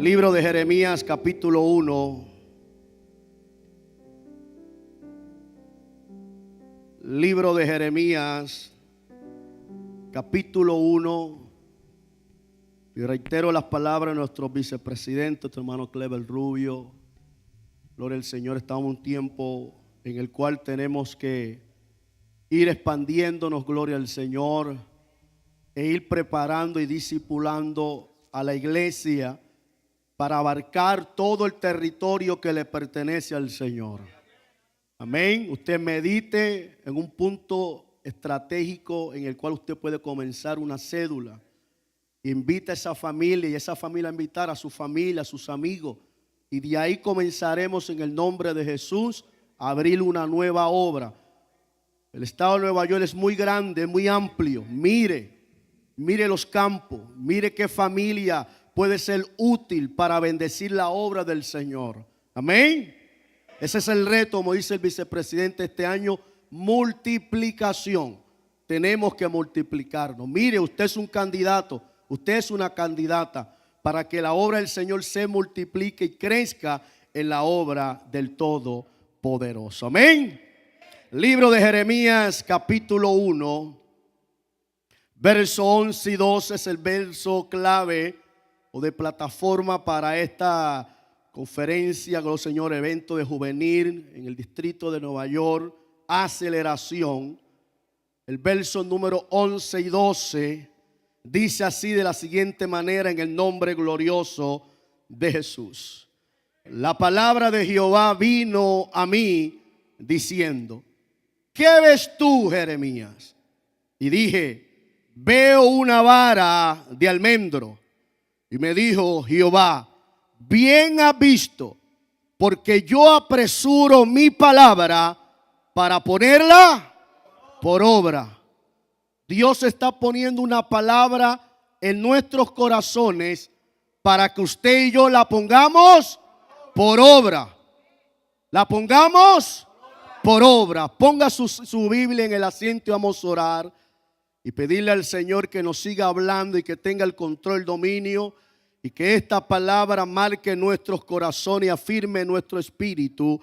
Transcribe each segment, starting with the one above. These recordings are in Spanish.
Libro de Jeremías, capítulo 1. Libro de Jeremías, capítulo 1. Y reitero las palabras de nuestro vicepresidente, nuestro hermano Clever Rubio. Gloria al Señor, estamos en un tiempo en el cual tenemos que ir expandiéndonos, gloria al Señor, e ir preparando y discipulando a la iglesia para abarcar todo el territorio que le pertenece al Señor. Amén. Usted medite en un punto estratégico en el cual usted puede comenzar una cédula. Invita a esa familia y esa familia a invitar a su familia, a sus amigos. Y de ahí comenzaremos en el nombre de Jesús a abrir una nueva obra. El estado de Nueva York es muy grande, muy amplio. Mire los campos, mire qué familia puede ser útil para bendecir la obra del Señor. Amén. Ese es el reto, como dice el vicepresidente este año, multiplicación. Tenemos que multiplicarnos. Mire, usted es un candidato, usted es una candidata para que la obra del Señor se multiplique y crezca en la obra del Todopoderoso. Amén. Libro de Jeremías, capítulo 1, verso 11 y 12 es el verso clave o de plataforma para esta conferencia, con el Señor, evento de juvenil en el distrito de Nueva York, aceleración. El verso número 11 y 12 dice así de la siguiente manera, en el nombre glorioso de Jesús. La palabra de Jehová vino a mí diciendo: ¿qué ves tú, Jeremías? Y dije: veo una vara de almendro. Y me dijo Jehová: bien has visto, porque yo apresuro mi palabra para ponerla por obra. Dios está poniendo una palabra en nuestros corazones para que usted y yo la pongamos por obra. La pongamos por obra. Ponga su Biblia en el asiento y vamos a orar y pedirle al Señor que nos siga hablando y que tenga el control, dominio, y que esta palabra marque nuestros corazones y afirme nuestro espíritu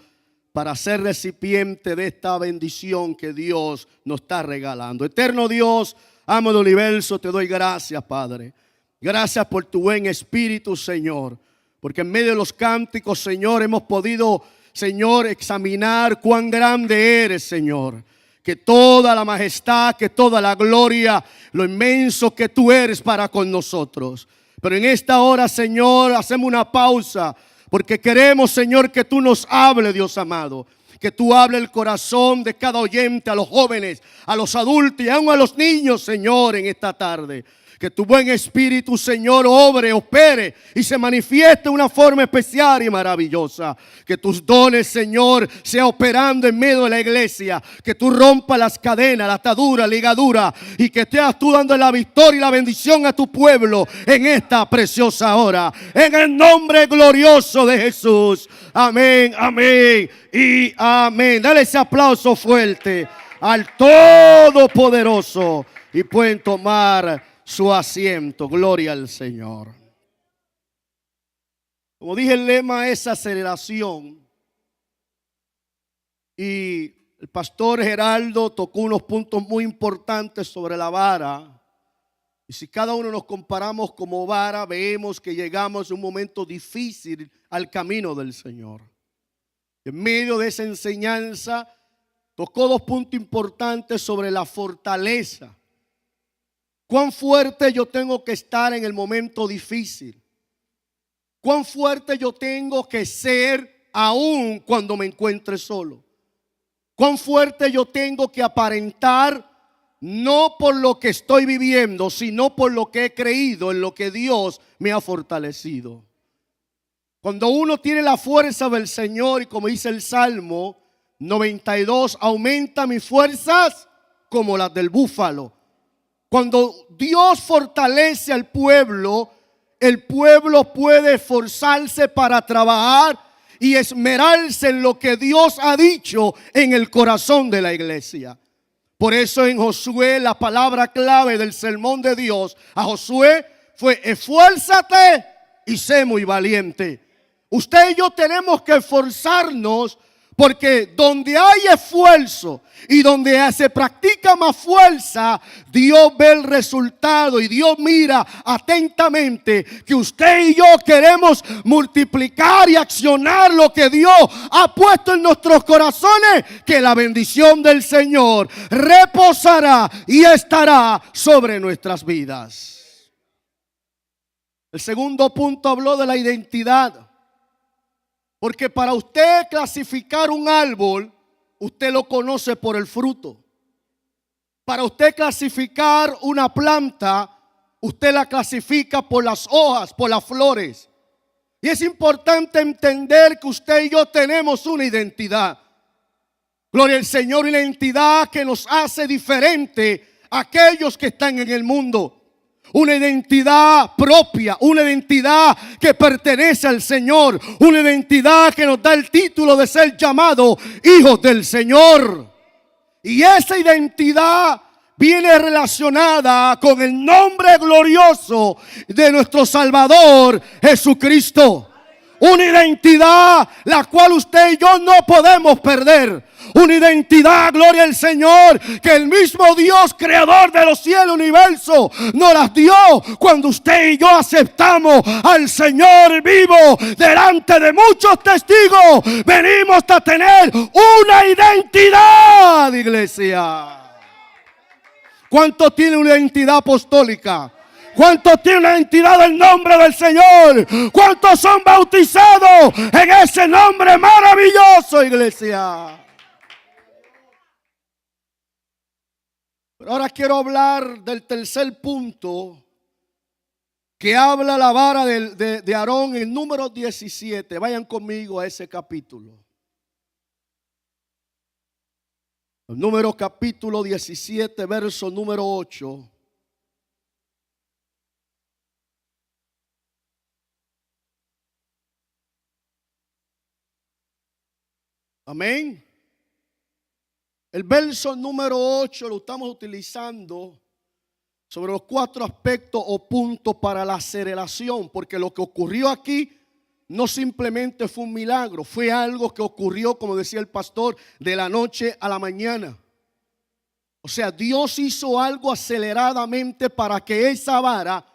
para ser recipiente de esta bendición que Dios nos está regalando. Eterno Dios, amo del universo, te doy gracias, Padre. Gracias por tu buen espíritu, Señor, porque en medio de los cánticos, Señor, hemos podido, Señor, examinar cuán grande eres, Señor. Que toda la majestad, que toda la gloria, lo inmenso que tú eres para con nosotros. Pero en esta hora, Señor, hacemos una pausa porque queremos, Señor, que tú nos hables, Dios amado. Que tú hables el corazón de cada oyente, a los jóvenes, a los adultos y aún a los niños, Señor, en esta tarde. Que tu buen espíritu, Señor, obre, opere y se manifieste de una forma especial y maravillosa. Que tus dones, Señor, sea operando en medio de la iglesia. Que tú rompas las cadenas, la atadura, la ligadura, y que estés tú dando la victoria y la bendición a tu pueblo en esta preciosa hora. En el nombre glorioso de Jesús. Amén, amén y amén. Dale ese aplauso fuerte al Todopoderoso y pueden tomar su asiento. Gloria al Señor. Como dije, el lema es aceleración. Y el pastor Geraldo tocó unos puntos muy importantes sobre la vara. Y si cada uno nos comparamos como vara, vemos que llegamos a un momento difícil al camino del Señor. En medio de esa enseñanza, tocó dos puntos importantes sobre la fortaleza. Cuán fuerte yo tengo que estar en el momento difícil. Cuán fuerte yo tengo que ser aún cuando me encuentre solo. Cuán fuerte yo tengo que aparentar, no por lo que estoy viviendo, sino por lo que he creído, en lo que Dios me ha fortalecido. Cuando uno tiene la fuerza del Señor, y como dice el Salmo 92, aumenta mis fuerzas como las del búfalo. Cuando Dios fortalece al pueblo, el pueblo puede esforzarse para trabajar y esmerarse en lo que Dios ha dicho en el corazón de la iglesia. Por eso en Josué la palabra clave del sermón de Dios a Josué fue: esfuérzate y sé muy valiente. Usted y yo tenemos que esforzarnos, porque donde hay esfuerzo y donde se practica más fuerza, Dios ve el resultado y Dios mira atentamente que usted y yo queremos multiplicar y accionar lo que Dios ha puesto en nuestros corazones, que la bendición del Señor reposará y estará sobre nuestras vidas. El segundo punto habló de la identidad. Porque para usted clasificar un árbol, usted lo conoce por el fruto. Para usted clasificar una planta, usted la clasifica por las hojas, por las flores. Y es importante entender que usted y yo tenemos una identidad. Gloria al Señor, una identidad que nos hace diferente a aquellos que están en el mundo. Una identidad propia, una identidad que pertenece al Señor, una identidad que nos da el título de ser llamados hijos del Señor. Y esa identidad viene relacionada con el nombre glorioso de nuestro Salvador Jesucristo. Una identidad la cual usted y yo no podemos perder. Una identidad, gloria al Señor, que el mismo Dios, creador de los cielos y universo, nos las dio cuando usted y yo aceptamos al Señor vivo delante de muchos testigos. Venimos a tener una identidad, iglesia. ¿Cuántos tienen una identidad apostólica? ¿Cuántos tienen la identidad del nombre del Señor? ¿Cuántos son bautizados en ese nombre maravilloso, iglesia? Pero ahora quiero hablar del tercer punto que habla la vara de Aarón en número 17. Vayan conmigo a ese capítulo. El número capítulo 17, verso número 8. Amén. El verso número 8 lo estamos utilizando sobre los 4 aspectos o puntos para la aceleración, porque lo que ocurrió aquí no simplemente fue un milagro, fue algo que ocurrió, como decía el pastor, de la noche a la mañana. O sea, Dios hizo algo aceleradamente para que esa vara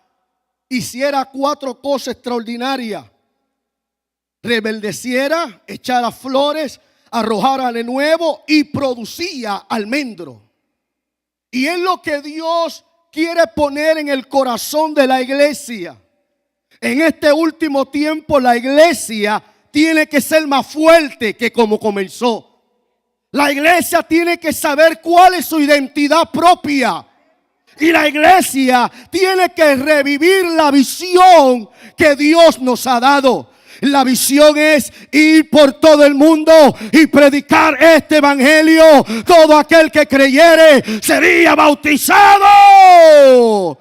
hiciera 4 cosas extraordinarias: rebeldeciera, echara flores, arrojara de nuevo y producía almendro. Y es lo que Dios quiere poner en el corazón de la iglesia. En este último tiempo la iglesia tiene que ser más fuerte que como comenzó. La iglesia tiene que saber cuál es su identidad propia. Y la iglesia tiene que revivir la visión que Dios nos ha dado. La visión es ir por todo el mundo y predicar este evangelio. Todo aquel que creyere sería bautizado.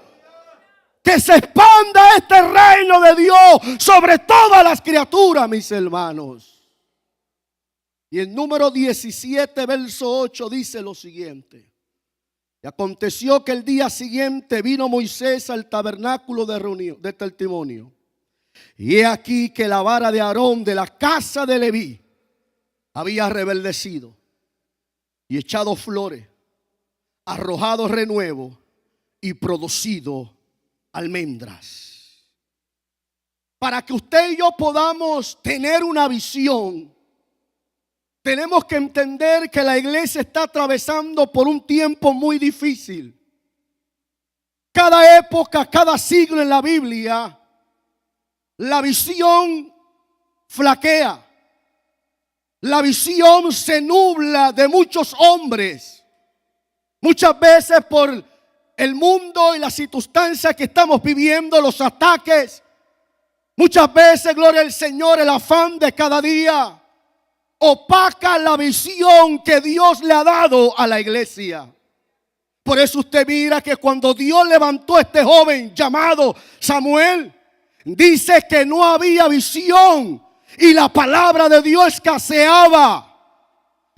Que se expanda este reino de Dios sobre todas las criaturas, mis hermanos. Y el número 17, verso 8 dice lo siguiente: y aconteció que el día siguiente vino Moisés al tabernáculo de reunión, de testimonio. Y he aquí que la vara de Aarón de la casa de Leví había rebeldecido y echado flores, arrojado renuevo y producido almendras. Para que usted y yo podamos tener una visión, tenemos que entender que la iglesia está atravesando por un tiempo muy difícil. Cada época, cada siglo en la Biblia, la visión flaquea. La visión se nubla de muchos hombres. Muchas veces por el mundo y las circunstancias que estamos viviendo, los ataques. Muchas veces, gloria al Señor, el afán de cada día opaca la visión que Dios le ha dado a la iglesia. Por eso usted mira que cuando Dios levantó a este joven llamado Samuel, dice que no había visión y la palabra de Dios escaseaba.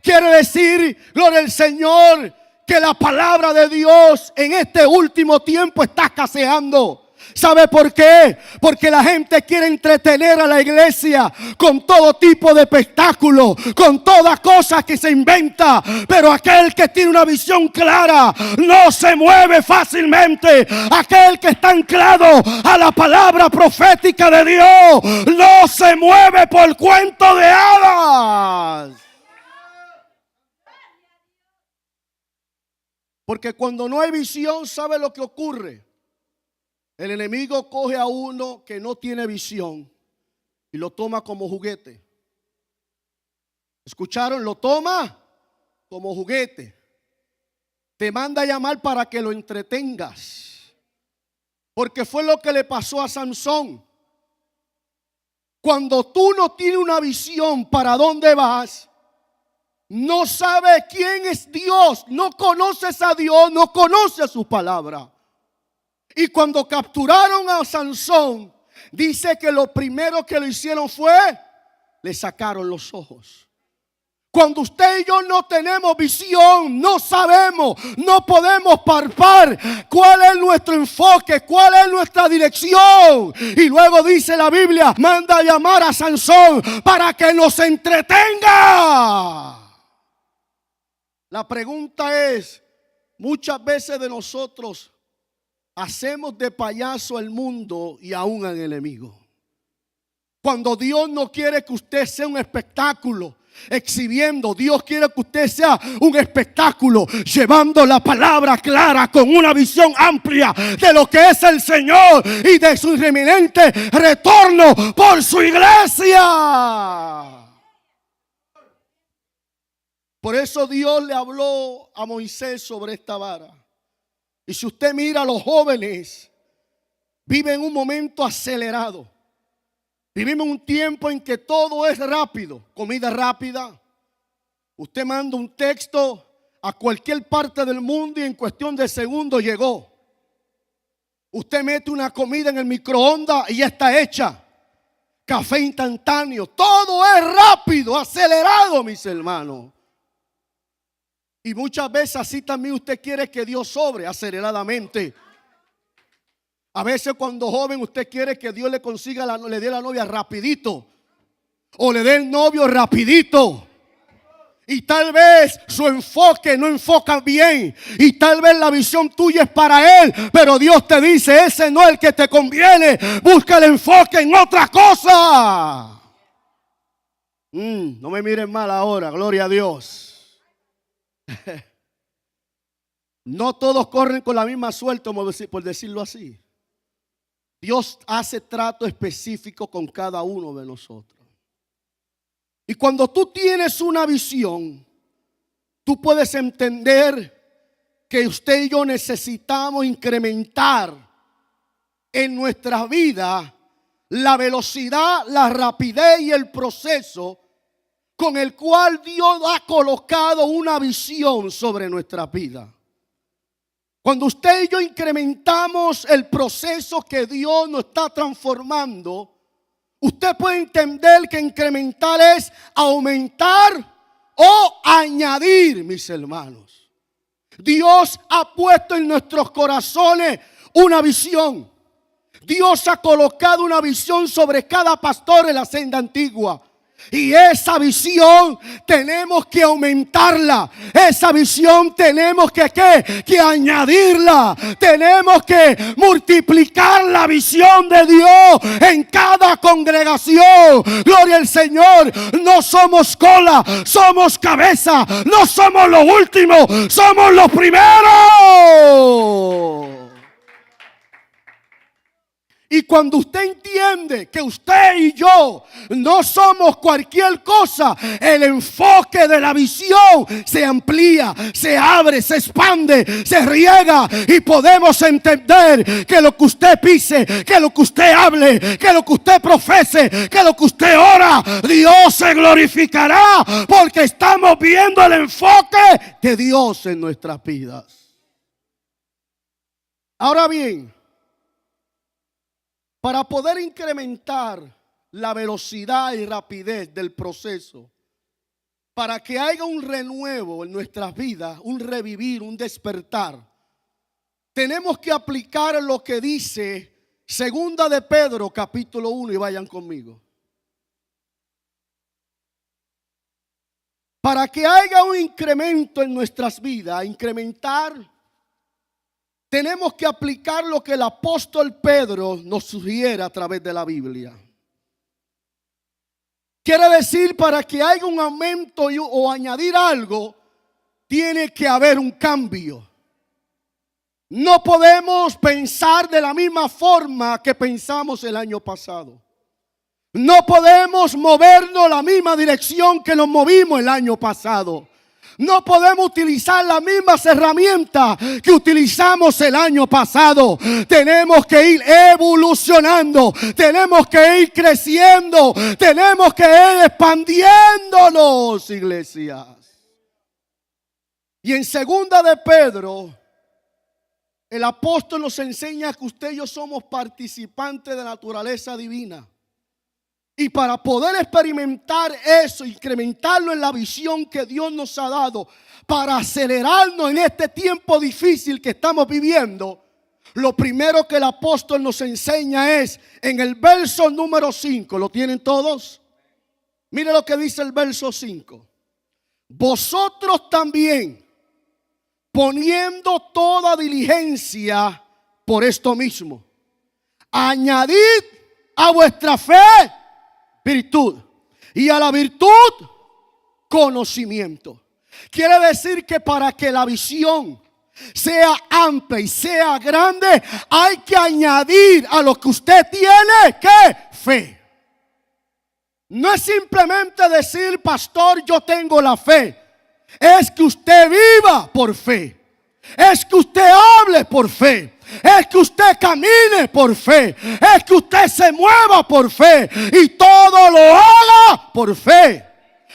Quiere decir, gloria al Señor, que la palabra de Dios en este último tiempo está escaseando. ¿Sabe por qué? Porque la gente quiere entretener a la iglesia con todo tipo de espectáculo, con toda cosa que se inventa. Pero aquel que tiene una visión clara no se mueve fácilmente. Aquel que está anclado a la palabra profética de Dios no se mueve por cuento de hadas. Porque cuando no hay visión, ¿sabe lo que ocurre? El enemigo coge a uno que no tiene visión y lo toma como juguete. ¿Escucharon? Lo toma como juguete. Te manda a llamar para que lo entretengas. Porque fue lo que le pasó a Sansón. Cuando tú no tienes una visión para dónde vas, no sabes quién es Dios, no conoces a Dios, no conoces su palabra. Y cuando capturaron a Sansón, dice que lo primero que lo hicieron fue, le sacaron los ojos. Cuando usted y yo no tenemos visión, no sabemos, no podemos palpar cuál es nuestro enfoque, cuál es nuestra dirección. Y luego dice la Biblia, manda a llamar a Sansón para que nos entretenga. La pregunta es, muchas veces de nosotros hacemos de payaso al mundo y aún al enemigo. Cuando Dios no quiere que usted sea un espectáculo exhibiendo, Dios quiere que usted sea un espectáculo llevando la palabra clara con una visión amplia de lo que es el Señor y de su inminente retorno por su iglesia. Por eso Dios le habló a Moisés sobre esta vara. Y si usted mira a los jóvenes, viven un momento acelerado. Vivimos un tiempo en que todo es rápido, comida rápida. Usted manda un texto a cualquier parte del mundo y en cuestión de segundos llegó. Usted mete una comida en el microondas y ya está hecha. Café instantáneo, todo es rápido, acelerado, mis hermanos. Y muchas veces así también usted quiere que Dios sobre aceleradamente. A veces cuando joven usted quiere que Dios le consiga, le dé la novia rapidito. O le dé el novio rapidito. Y tal vez su enfoque no enfoca bien. Y tal vez la visión tuya es para él. Pero Dios te dice, ese no es el que te conviene. Busca el enfoque en otra cosa. No me miren mal ahora, gloria a Dios. No todos corren con la misma suerte, por decirlo así. Dios hace trato específico con cada uno de nosotros. Y cuando tú tienes una visión, tú puedes entender que usted y yo necesitamos incrementar en nuestra vida la velocidad, la rapidez y el proceso con el cual Dios ha colocado una visión sobre nuestra vida. Cuando usted y yo incrementamos el proceso que Dios nos está transformando, usted puede entender que incrementar es aumentar o añadir, mis hermanos. Dios ha puesto en nuestros corazones una visión. Dios ha colocado una visión sobre cada pastor en la senda antigua. Y esa visión tenemos que aumentarla. Esa visión tenemos que añadirla. Tenemos que multiplicar la visión de Dios en cada congregación. Gloria al Señor. No somos cola, somos cabeza. No somos los últimos, somos los primeros. Y cuando usted entiende que usted y yo no somos cualquier cosa, el enfoque de la visión se amplía, se abre, se expande, se riega y podemos entender que lo que usted pise, que lo que usted hable, que lo que usted profese, que lo que usted ora, Dios se glorificará porque estamos viendo el enfoque de Dios en nuestras vidas. Ahora bien, para poder incrementar la velocidad y rapidez del proceso, para que haya un renuevo en nuestras vidas, un revivir, un despertar, tenemos que aplicar lo que dice Segunda de Pedro, capítulo 1, y vayan conmigo. Para que haya un incremento en nuestras vidas, incrementar, tenemos que aplicar lo que el apóstol Pedro nos sugiere a través de la Biblia. Quiere decir, para que haya un aumento o añadir algo, tiene que haber un cambio. No podemos pensar de la misma forma que pensamos el año pasado. No podemos movernos la misma dirección que nos movimos el año pasado. No podemos utilizar las mismas herramientas que utilizamos el año pasado. Tenemos que ir evolucionando. Tenemos que ir creciendo. Tenemos que ir expandiéndonos, iglesias. Y en segunda de Pedro, el apóstol nos enseña que usted y yo somos participantes de la naturaleza divina. Y para poder experimentar eso, incrementarlo en la visión que Dios nos ha dado, para acelerarnos en este tiempo difícil que estamos viviendo, lo primero que el apóstol nos enseña es en el verso número 5. ¿Lo tienen todos? Mire lo que dice el verso 5. Vosotros también, poniendo toda diligencia por esto mismo, añadid a vuestra fe virtud, y a la virtud conocimiento. Quiere decir que para que la visión sea amplia y sea grande, hay que añadir a lo que usted tiene, ¿qué? Fe. No es simplemente decir, pastor, yo tengo la fe. Es que usted viva por fe. Es que usted hable por fe. Es que usted camine por fe. Es que usted se mueva por fe. Y todo lo haga por fe.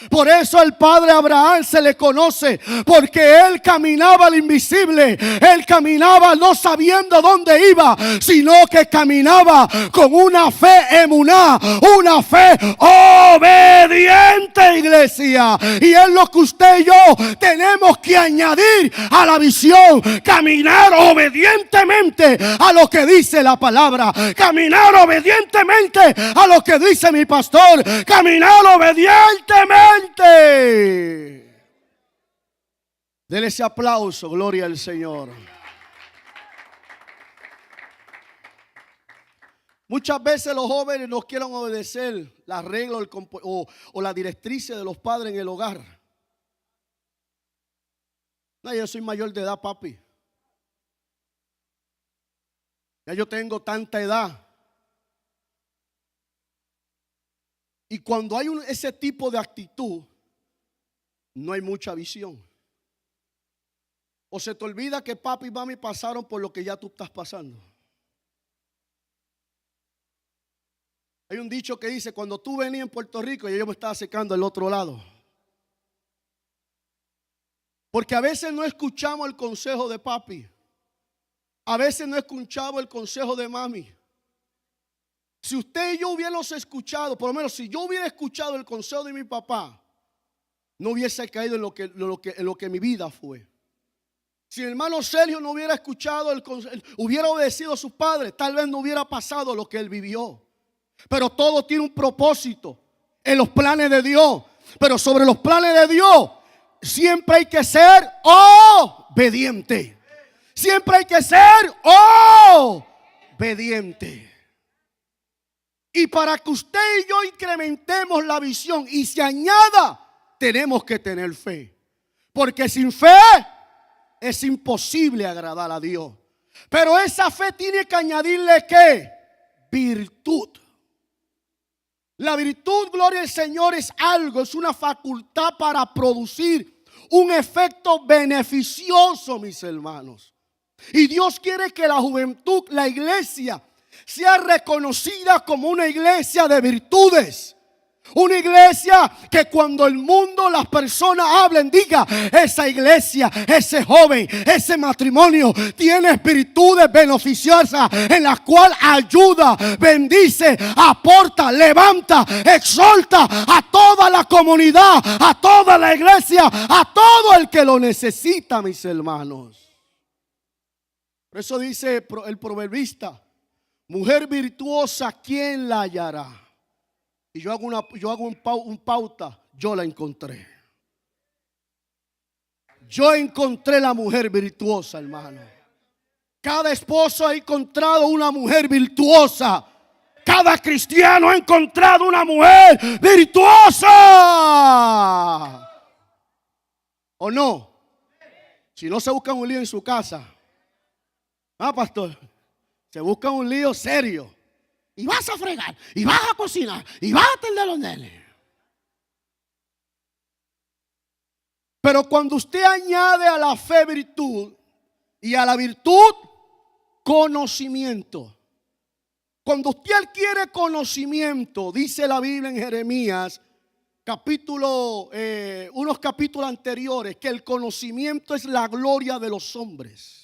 Por eso el padre Abraham se le conoce, porque él caminaba al invisible. Él caminaba no sabiendo dónde iba, sino que caminaba con una fe emuná, una fe obediente, iglesia. Y es lo que usted y yo tenemos que añadir a la visión: caminar obedientemente a lo que dice la palabra, caminar obedientemente a lo que dice mi pastor, caminar obedientemente. Dele ese aplauso, gloria al Señor. Muchas veces los jóvenes no quieren obedecer las reglas o la directriz de los padres en el hogar. No, yo soy mayor de edad, papi. Ya yo tengo tanta edad. Y cuando hay ese tipo de actitud, no hay mucha visión. O se te olvida que papi y mami pasaron por lo que ya tú estás pasando. Hay un dicho que dice: cuando tú venías en Puerto Rico, yo me estaba secando al otro lado. Porque a veces no escuchamos el consejo de papi. A veces no escuchamos el consejo de mami. Si usted y yo hubiéramos escuchado, por lo menos si yo hubiera escuchado el consejo de mi papá, no hubiese caído en lo que mi vida fue. Si el hermano Sergio no hubiera escuchado hubiera obedecido a sus padres, tal vez no hubiera pasado lo que él vivió. Pero todo tiene un propósito en los planes de Dios. Pero sobre los planes de Dios siempre hay que ser obediente. Siempre hay que ser obediente. Y para que usted y yo incrementemos la visión y se añada, tenemos que tener fe. Porque sin fe es imposible agradar a Dios. Pero esa fe tiene que añadirle ¿qué? Virtud. La virtud, gloria al Señor, es una facultad para producir un efecto beneficioso, mis hermanos. Y Dios quiere que la juventud, la iglesia, sea reconocida como una iglesia de virtudes. Una iglesia que cuando el mundo, las personas hablen, diga: esa iglesia, ese joven, ese matrimonio tiene virtudes beneficiosas en las cuales ayuda, bendice, aporta, levanta, exhorta a toda la comunidad, a toda la iglesia, a todo el que lo necesita, mis hermanos. Por eso dice el proverbista: Mujer virtuosa, ¿quién la hallará? Y yo hago un pauta, yo la encontré. Yo encontré la mujer virtuosa, hermano. Cada esposo ha encontrado una mujer virtuosa. Cada cristiano ha encontrado una mujer virtuosa. ¿O no? Si no, se busca un lío en su casa. Ah, pastor. Se busca un lío serio. Y vas a fregar, y vas a cocinar, y vas a atender a los nenes. Pero cuando usted añade a la fe virtud, y a la virtud conocimiento. Cuando usted adquiere conocimiento, dice la Biblia en Jeremías, unos capítulos anteriores, que el conocimiento es la gloria de los hombres.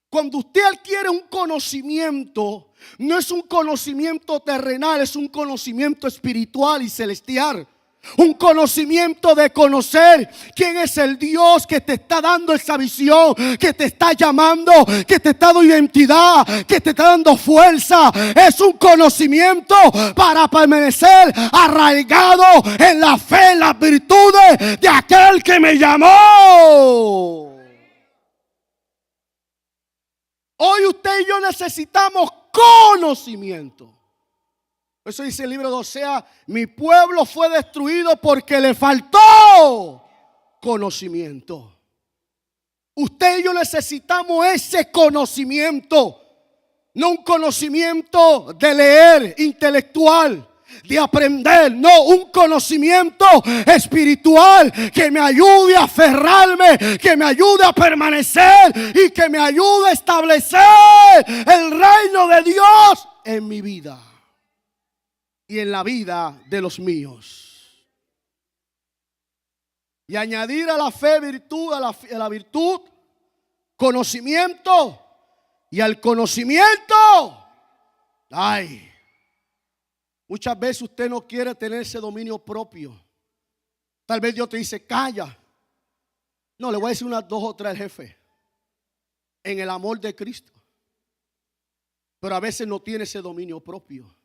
Cuando usted adquiere un conocimiento, no es un conocimiento terrenal, es un conocimiento espiritual y celestial. Un conocimiento de conocer quién es el Dios que te está dando esa visión, que te está llamando, que te está dando identidad, que te está dando fuerza. Es un conocimiento para permanecer arraigado en la fe, en las virtudes de aquel que me llamó. Hoy usted y yo necesitamos conocimiento. Por eso dice el libro de Oseas: mi pueblo fue destruido porque le faltó conocimiento. Usted y yo necesitamos ese conocimiento. No un conocimiento de leer, intelectual, de aprender. No, un conocimiento espiritual que me ayude a aferrarme, que me ayude a permanecer y que me ayude a establecer el reino de Dios en mi vida y en la vida de los míos. Y añadir a la fe virtud, a la virtud conocimiento, y al conocimiento, muchas veces usted no quiere tener ese dominio propio. Tal vez Dios te dice: calla. No, le voy a decir unas 2 o 3 jefes en el amor de Cristo. Pero a veces no tiene ese dominio propio.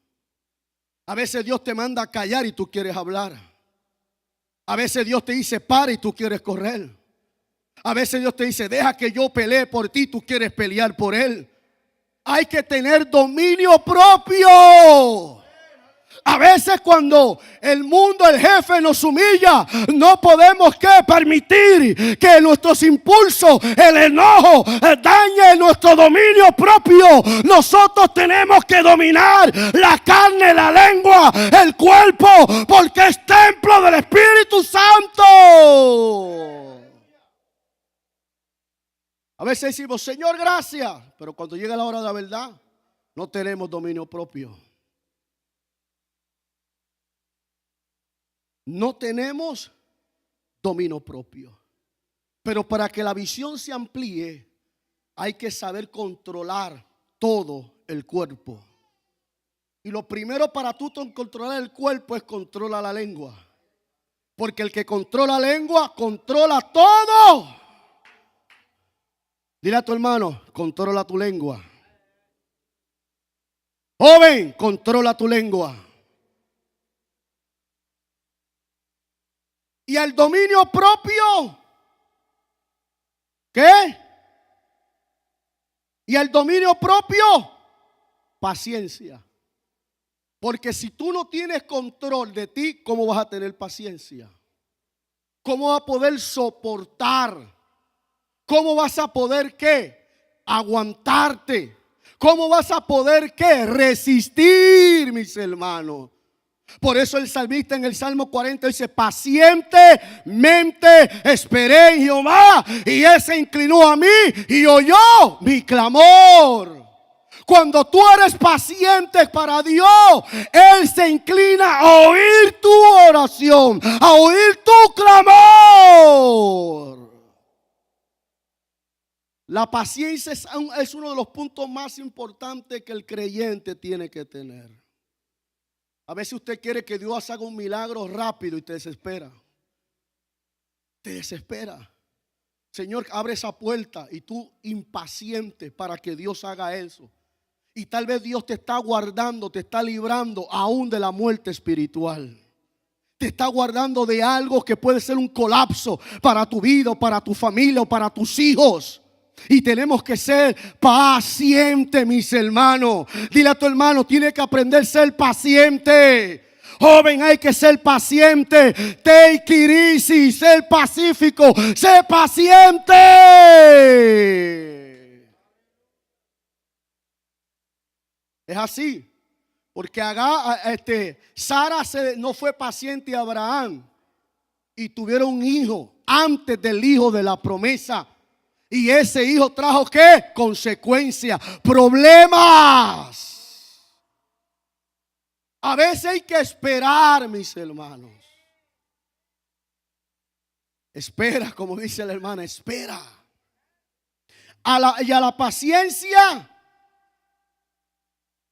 A veces Dios te manda a callar y tú quieres hablar. A veces Dios te dice: para, y tú quieres correr. A veces Dios te dice: deja que yo pelee por ti, tú quieres pelear por él. Hay que tener dominio propio. A veces cuando el mundo, el jefe nos humilla, no podemos permitir que nuestros impulsos, el enojo, dañe nuestro dominio propio. Nosotros tenemos que dominar la carne, la lengua, el cuerpo, porque es templo del Espíritu Santo. A veces decimos: Señor, gracias, pero cuando llega la hora de la verdad, no tenemos dominio propio. No tenemos dominio propio. Pero para que la visión se amplíe, hay que saber controlar todo el cuerpo. Y lo primero para tú controlar el cuerpo es controlar la lengua. Porque el que controla la lengua, controla todo. Dile a tu hermano: controla tu lengua. Joven, controla tu lengua. Y al dominio propio, ¿qué? Y al dominio propio, paciencia. Porque si tú no tienes control de ti, ¿cómo vas a tener paciencia? ¿Cómo vas a poder soportar? ¿Cómo vas a poder aguantarte? ¿Cómo vas a poder resistir, mis hermanos? Por eso el salmista en el Salmo 40 dice: pacientemente esperé en Jehová, y Él se inclinó a mí y oyó mi clamor. Cuando tú eres paciente para Dios, Él se inclina a oír tu oración, a oír tu clamor. La paciencia es uno de los puntos más importantes que el creyente tiene que tener. A veces usted quiere que Dios haga un milagro rápido y te desespera. Te desespera. Señor, abre esa puerta, y tú impaciente para que Dios haga eso. Y tal vez Dios te está guardando, te está librando aún de la muerte espiritual. Te está guardando de algo que puede ser un colapso para tu vida, para tu familia o para tus hijos. Y tenemos que ser pacientes, mis hermanos. Dile a tu hermano, tiene que aprender a ser paciente. Joven, hay que ser paciente. Take it easy, ser pacífico, ser paciente. Es así. Porque Sara no fue paciente a Abraham y tuvieron un hijo antes del hijo de la promesa. Y ese hijo trajo ¿qué? Consecuencias, problemas. A veces hay que esperar, mis hermanos. Espera, como dice la hermana, espera. Y a la paciencia,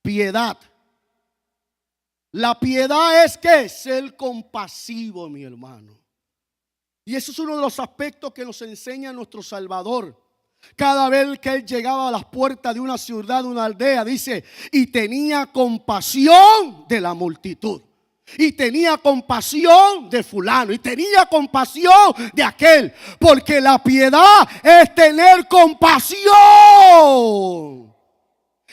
piedad. La piedad es que ser compasivo, mi hermano. Y eso es uno de los aspectos que nos enseña nuestro Salvador. Cada vez que Él llegaba a las puertas de una ciudad, de una aldea, dice, y tenía compasión de la multitud. Y tenía compasión de fulano. Y tenía compasión de aquel. Porque la piedad es tener compasión.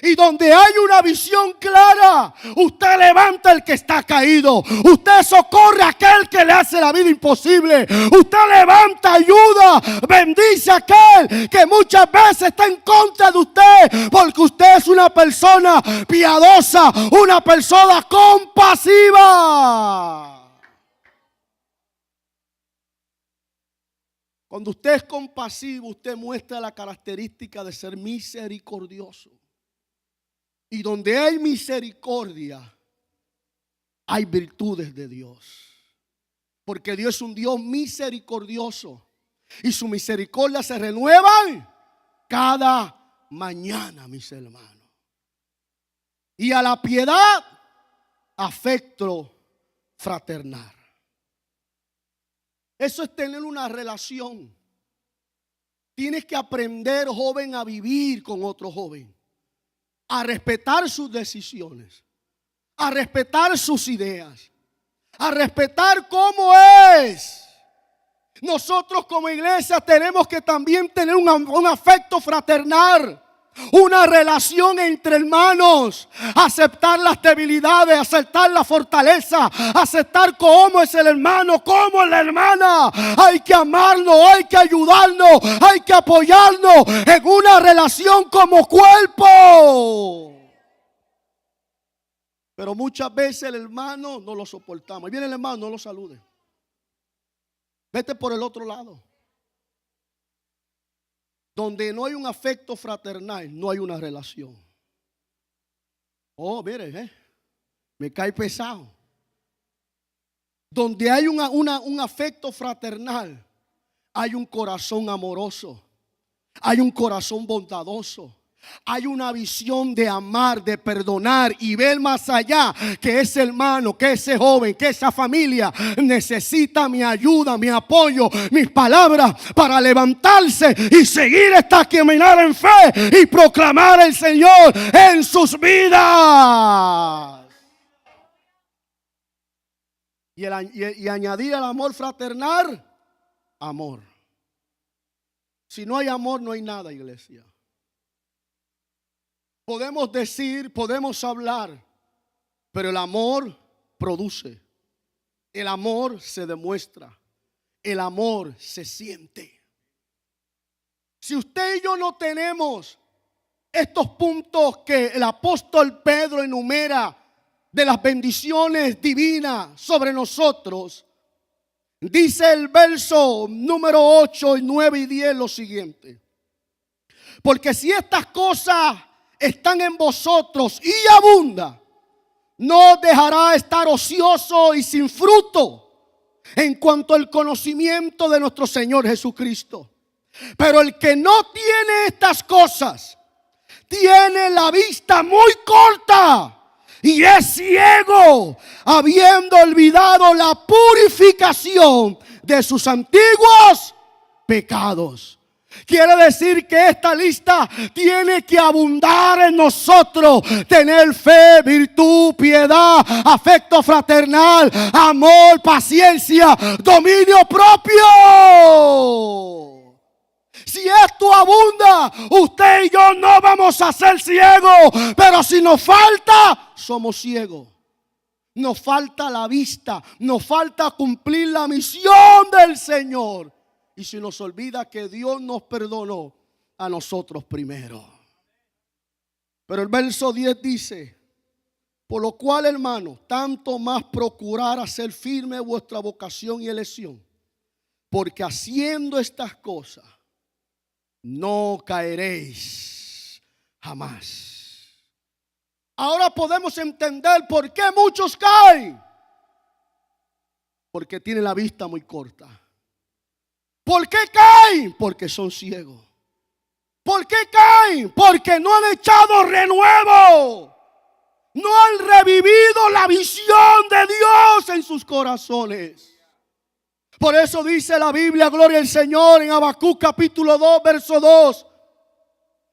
Y donde hay una visión clara, usted levanta al que está caído. Usted socorre a aquel que le hace la vida imposible. Usted levanta, ayuda, bendice a aquel que muchas veces está en contra de usted. Porque usted es una persona piadosa, una persona compasiva. Cuando usted es compasivo, usted muestra la característica de ser misericordioso. Y donde hay misericordia, hay virtudes de Dios. Porque Dios es un Dios misericordioso. Y su misericordia se renuevan cada mañana, mis hermanos. Y a la piedad, afecto fraternal. Eso es tener una relación. Tienes que aprender, joven, a vivir con otro joven. A respetar sus decisiones, a respetar sus ideas, a respetar cómo es. Nosotros como iglesia tenemos que también tener un afecto fraternal, una relación entre hermanos, aceptar las debilidades, aceptar la fortaleza, aceptar cómo es el hermano, cómo es la hermana. Hay que amarnos, hay que ayudarnos, hay que apoyarnos en una relación como cuerpo. Pero muchas veces el hermano no lo soportamos. Y viene el hermano, no lo salude. Vete por el otro lado. Donde no hay un afecto fraternal, no hay una relación. Oh, mire, me cae pesado. Donde hay un afecto fraternal, hay un corazón amoroso, hay un corazón bondadoso. Hay una visión de amar, de perdonar y ver más allá, que ese hermano, que ese joven, que esa familia necesita mi ayuda, mi apoyo, mis palabras para levantarse y seguir esta caminar en fe y proclamar el Señor en sus vidas. Y añadir al amor fraternal, amor. Si no hay amor, no hay nada, iglesia. Podemos decir, podemos hablar, pero el amor produce. El amor se demuestra. El amor se siente. Si usted y yo no tenemos estos puntos que el apóstol Pedro enumera de las bendiciones divinas sobre nosotros, dice el verso número 8, 9 y 10 lo siguiente: porque si estas cosas están en vosotros y abunda, no os dejará estar ocioso y sin fruto en cuanto al conocimiento de nuestro Señor Jesucristo. Pero el que no tiene estas cosas tiene la vista muy corta y es ciego, habiendo olvidado la purificación de sus antiguos pecados. Quiere decir que esta lista tiene que abundar en nosotros. Tener fe, virtud, piedad, afecto fraternal, amor, paciencia, dominio propio. Si esto abunda, usted y yo no vamos a ser ciegos. Pero si nos falta, somos ciegos. Nos falta la vista, nos falta cumplir la misión del Señor. Y se nos olvida que Dios nos perdonó a nosotros primero. Pero el verso 10 dice: por lo cual, hermano, tanto más procurar hacer firme vuestra vocación y elección, porque haciendo estas cosas no caeréis jamás. Ahora podemos entender por qué muchos caen. Porque tienen la vista muy corta. ¿Por qué caen? Porque son ciegos. ¿Por qué caen? Porque no han echado renuevo. No han revivido la visión de Dios en sus corazones. Por eso dice la Biblia, gloria al Señor, en Habacuc capítulo 2, verso 2.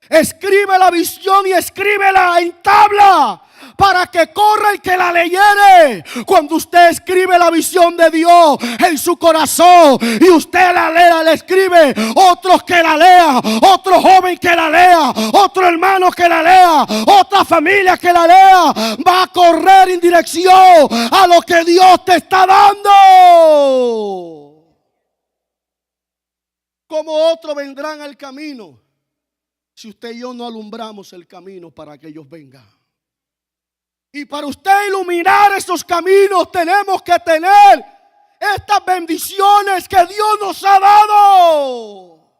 Escribe la visión y escríbela en tabla, para que corra el que la leyere. Cuando usted escribe la visión de Dios en su corazón y usted la lea, le escribe, otros que la lean, otro joven que la lea, otro hermano que la lea, otra familia que la lea, va a correr en dirección a lo que Dios te está dando. Como otros vendrán al camino si usted y yo no alumbramos el camino para que ellos vengan. Y para usted iluminar esos caminos tenemos que tener estas bendiciones que Dios nos ha dado.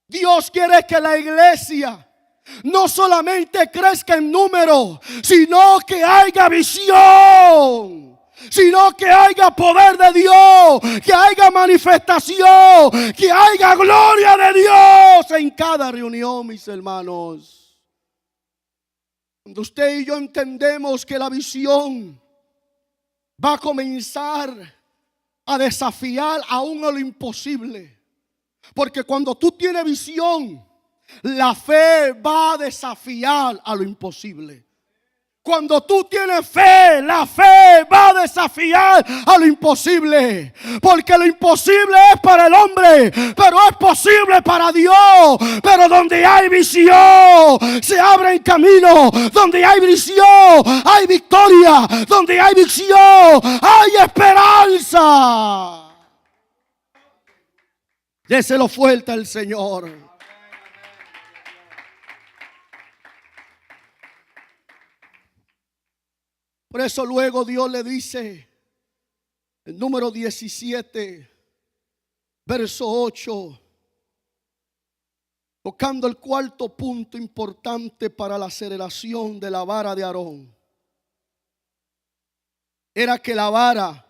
Dios quiere que la iglesia no solamente crezca en número, sino que haya visión. Sino que haya poder de Dios, que haya manifestación, que haya gloria de Dios en cada reunión, mis hermanos. Cuando usted y yo entendemos que la visión va a comenzar a desafiar aún a lo imposible. Porque cuando tú tienes visión, la fe va a desafiar a lo imposible. Cuando tú tienes fe, la fe va a desafiar a lo imposible. Porque lo imposible es para el hombre, pero es posible para Dios. Pero donde hay visión, se abren caminos. Donde hay visión, hay victoria. Donde hay visión, hay esperanza. Déselo fuerte al Señor. Por eso luego Dios le dice, el número 17, verso 8, tocando el cuarto punto importante para la aceleración de la vara de Aarón, era que la vara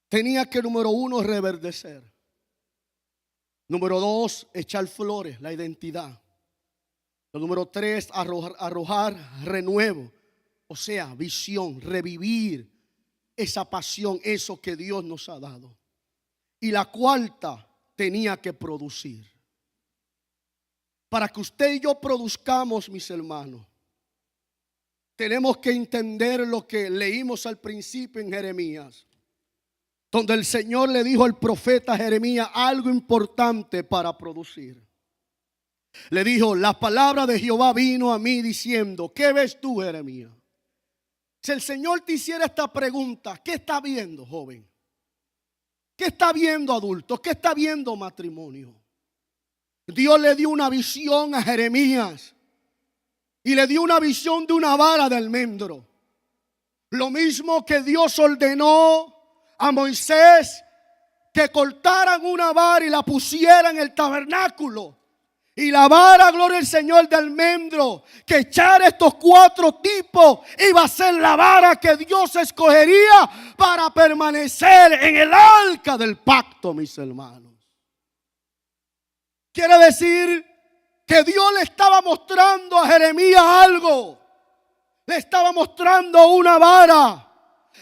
tenía que, número 1, reverdecer. Número 2, echar flores, la identidad. Número 3, arrojar renuevo. O sea, visión, revivir esa pasión, eso que Dios nos ha dado. Y la cuarta, tenía que producir. Para que usted y yo produzcamos, mis hermanos, tenemos que entender lo que leímos al principio en Jeremías, donde el Señor le dijo al profeta Jeremías algo importante para producir. Le dijo, la palabra de Jehová vino a mí diciendo, ¿qué ves tú, Jeremías? Si el Señor te hiciera esta pregunta, ¿qué está viendo, joven? ¿Qué está viendo, adulto? ¿Qué está viendo, matrimonio? Dios le dio una visión a Jeremías y le dio una visión de una vara de almendro. Lo mismo que Dios ordenó a Moisés que cortaran una vara y la pusieran en el tabernáculo. Y la vara, gloria al Señor, de almendro, que echar estos 4 tipos, iba a ser la vara que Dios escogería para permanecer en el arca del pacto, mis hermanos. Quiere decir que Dios le estaba mostrando a Jeremías algo. Le estaba mostrando una vara.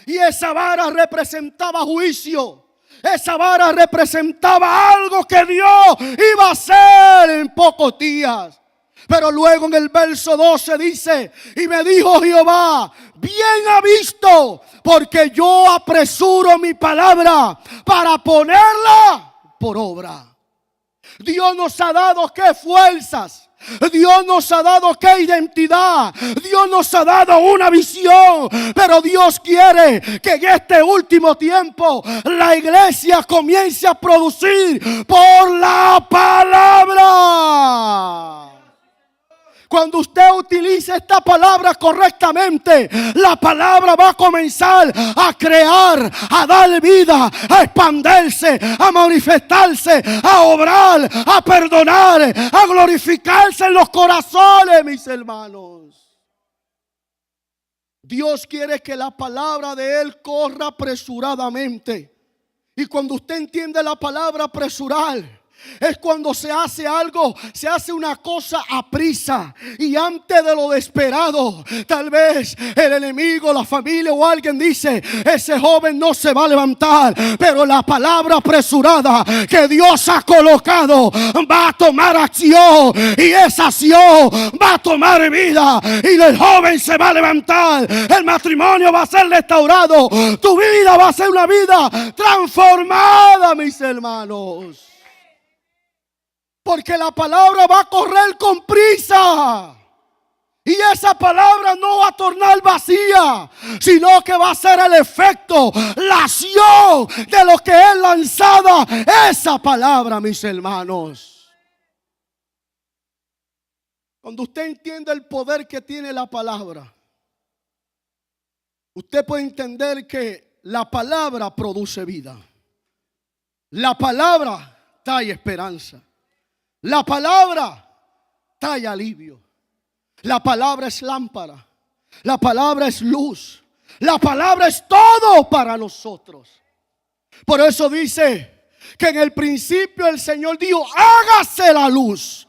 Y esa vara representaba juicio. Esa vara representaba algo que Dios iba a hacer en pocos días. Pero luego en el verso 12 dice: y me dijo Jehová, bien ha visto, porque yo apresuro mi palabra para ponerla por obra. Dios nos ha dado qué fuerzas. Dios nos ha dado qué identidad. Dios nos ha dado una visión. Pero Dios quiere que en este último tiempo la iglesia comience a producir por la palabra. Cuando usted utilice esta palabra correctamente, la palabra va a comenzar a crear, a dar vida, a expandirse, a manifestarse, a obrar, a perdonar, a glorificarse en los corazones, mis hermanos. Dios quiere que la palabra de Él corra apresuradamente. Y cuando usted entiende la palabra apresurar, es cuando se hace algo, se hace una cosa a prisa y antes de lo esperado. Tal vez el enemigo, la familia o alguien dice: ese joven no se va a levantar. Pero la palabra apresurada que Dios ha colocado va a tomar acción, y esa acción va a tomar vida, y el joven se va a levantar. El matrimonio va a ser restaurado. Tu vida va a ser una vida transformada, mis hermanos. Porque la palabra va a correr con prisa. Y esa palabra no va a tornar vacía, sino que va a ser el efecto, la acción de lo que es lanzada esa palabra, mis hermanos. Cuando usted entiende el poder que tiene la palabra, usted puede entender que la palabra produce vida. La palabra trae esperanza. La palabra trae alivio. La palabra es lámpara. La palabra es luz. La palabra es todo para nosotros. Por eso dice que en el principio el Señor dijo: hágase la luz.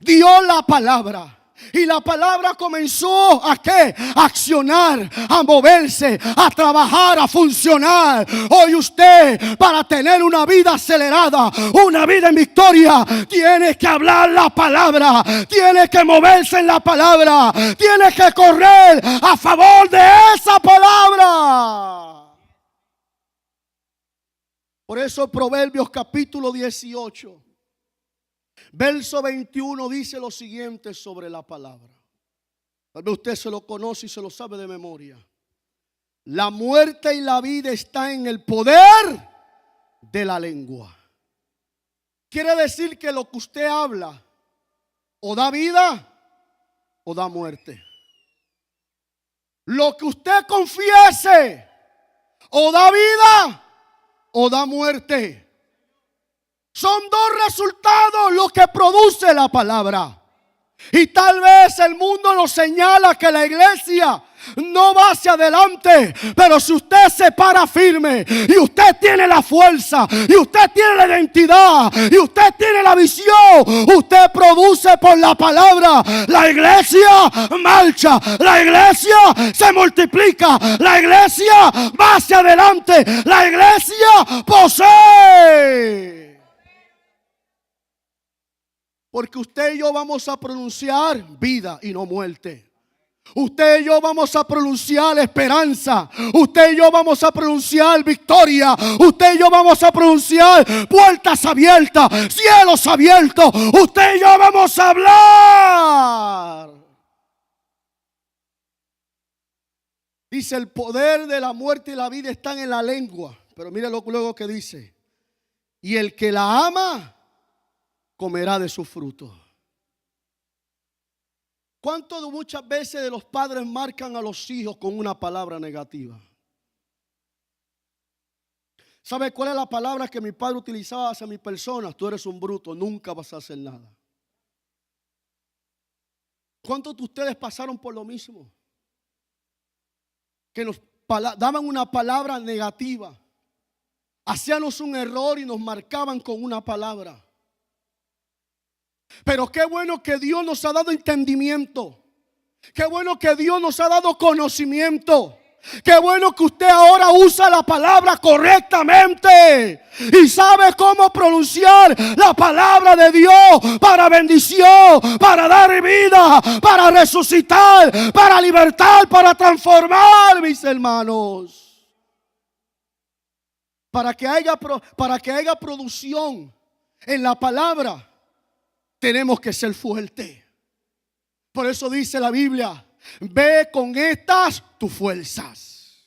Dio la palabra. Y la palabra comenzó ¿a qué? A accionar, a moverse, a trabajar, a funcionar. Hoy usted, para tener una vida acelerada, una vida en victoria, tiene que hablar la palabra, tiene que moverse en la palabra, tiene que correr a favor de esa palabra. Por eso Proverbios capítulo 18 verso 21 dice lo siguiente sobre la palabra. Tal vez usted se lo conoce y se lo sabe de memoria. La muerte y la vida están en el poder de la lengua. Quiere decir que lo que usted habla o da vida o da muerte. Lo que usted confiese o da vida o da muerte. Son dos resultados lo que produce la palabra. Y tal vez el mundo nos señala que la iglesia no va hacia adelante. Pero si usted se para firme y usted tiene la fuerza y usted tiene la identidad y usted tiene la visión, usted produce por la palabra. La iglesia marcha, la iglesia se multiplica, la iglesia va hacia adelante, la iglesia posee. Porque usted y yo vamos a pronunciar vida y no muerte. Usted y yo vamos a pronunciar esperanza. Usted y yo vamos a pronunciar victoria. Usted y yo vamos a pronunciar puertas abiertas, cielos abiertos. Usted y yo vamos a hablar. Dice: el poder de la muerte y la vida están en la lengua. Pero mire luego que dice: y el que la ama comerá de su fruto. ¿Cuánto de muchas veces de los padres marcan a los hijos con una palabra negativa? ¿Sabe cuál es la palabra que mi padre utilizaba hacia mi persona? Tú eres un bruto, nunca vas a hacer nada. ¿Cuántos de ustedes pasaron por lo mismo? Que nos daban una palabra negativa, hacíamos un error y nos marcaban con una palabra. Pero qué bueno que Dios nos ha dado entendimiento. Qué bueno que Dios nos ha dado conocimiento. Qué bueno que usted ahora usa la palabra correctamente y sabe cómo pronunciar la palabra de Dios para bendición, para dar vida, para resucitar, para libertar, para transformar, mis hermanos. Para que haya producción en la palabra, tenemos que ser fuertes. Por eso dice la Biblia: ve con estas tus fuerzas.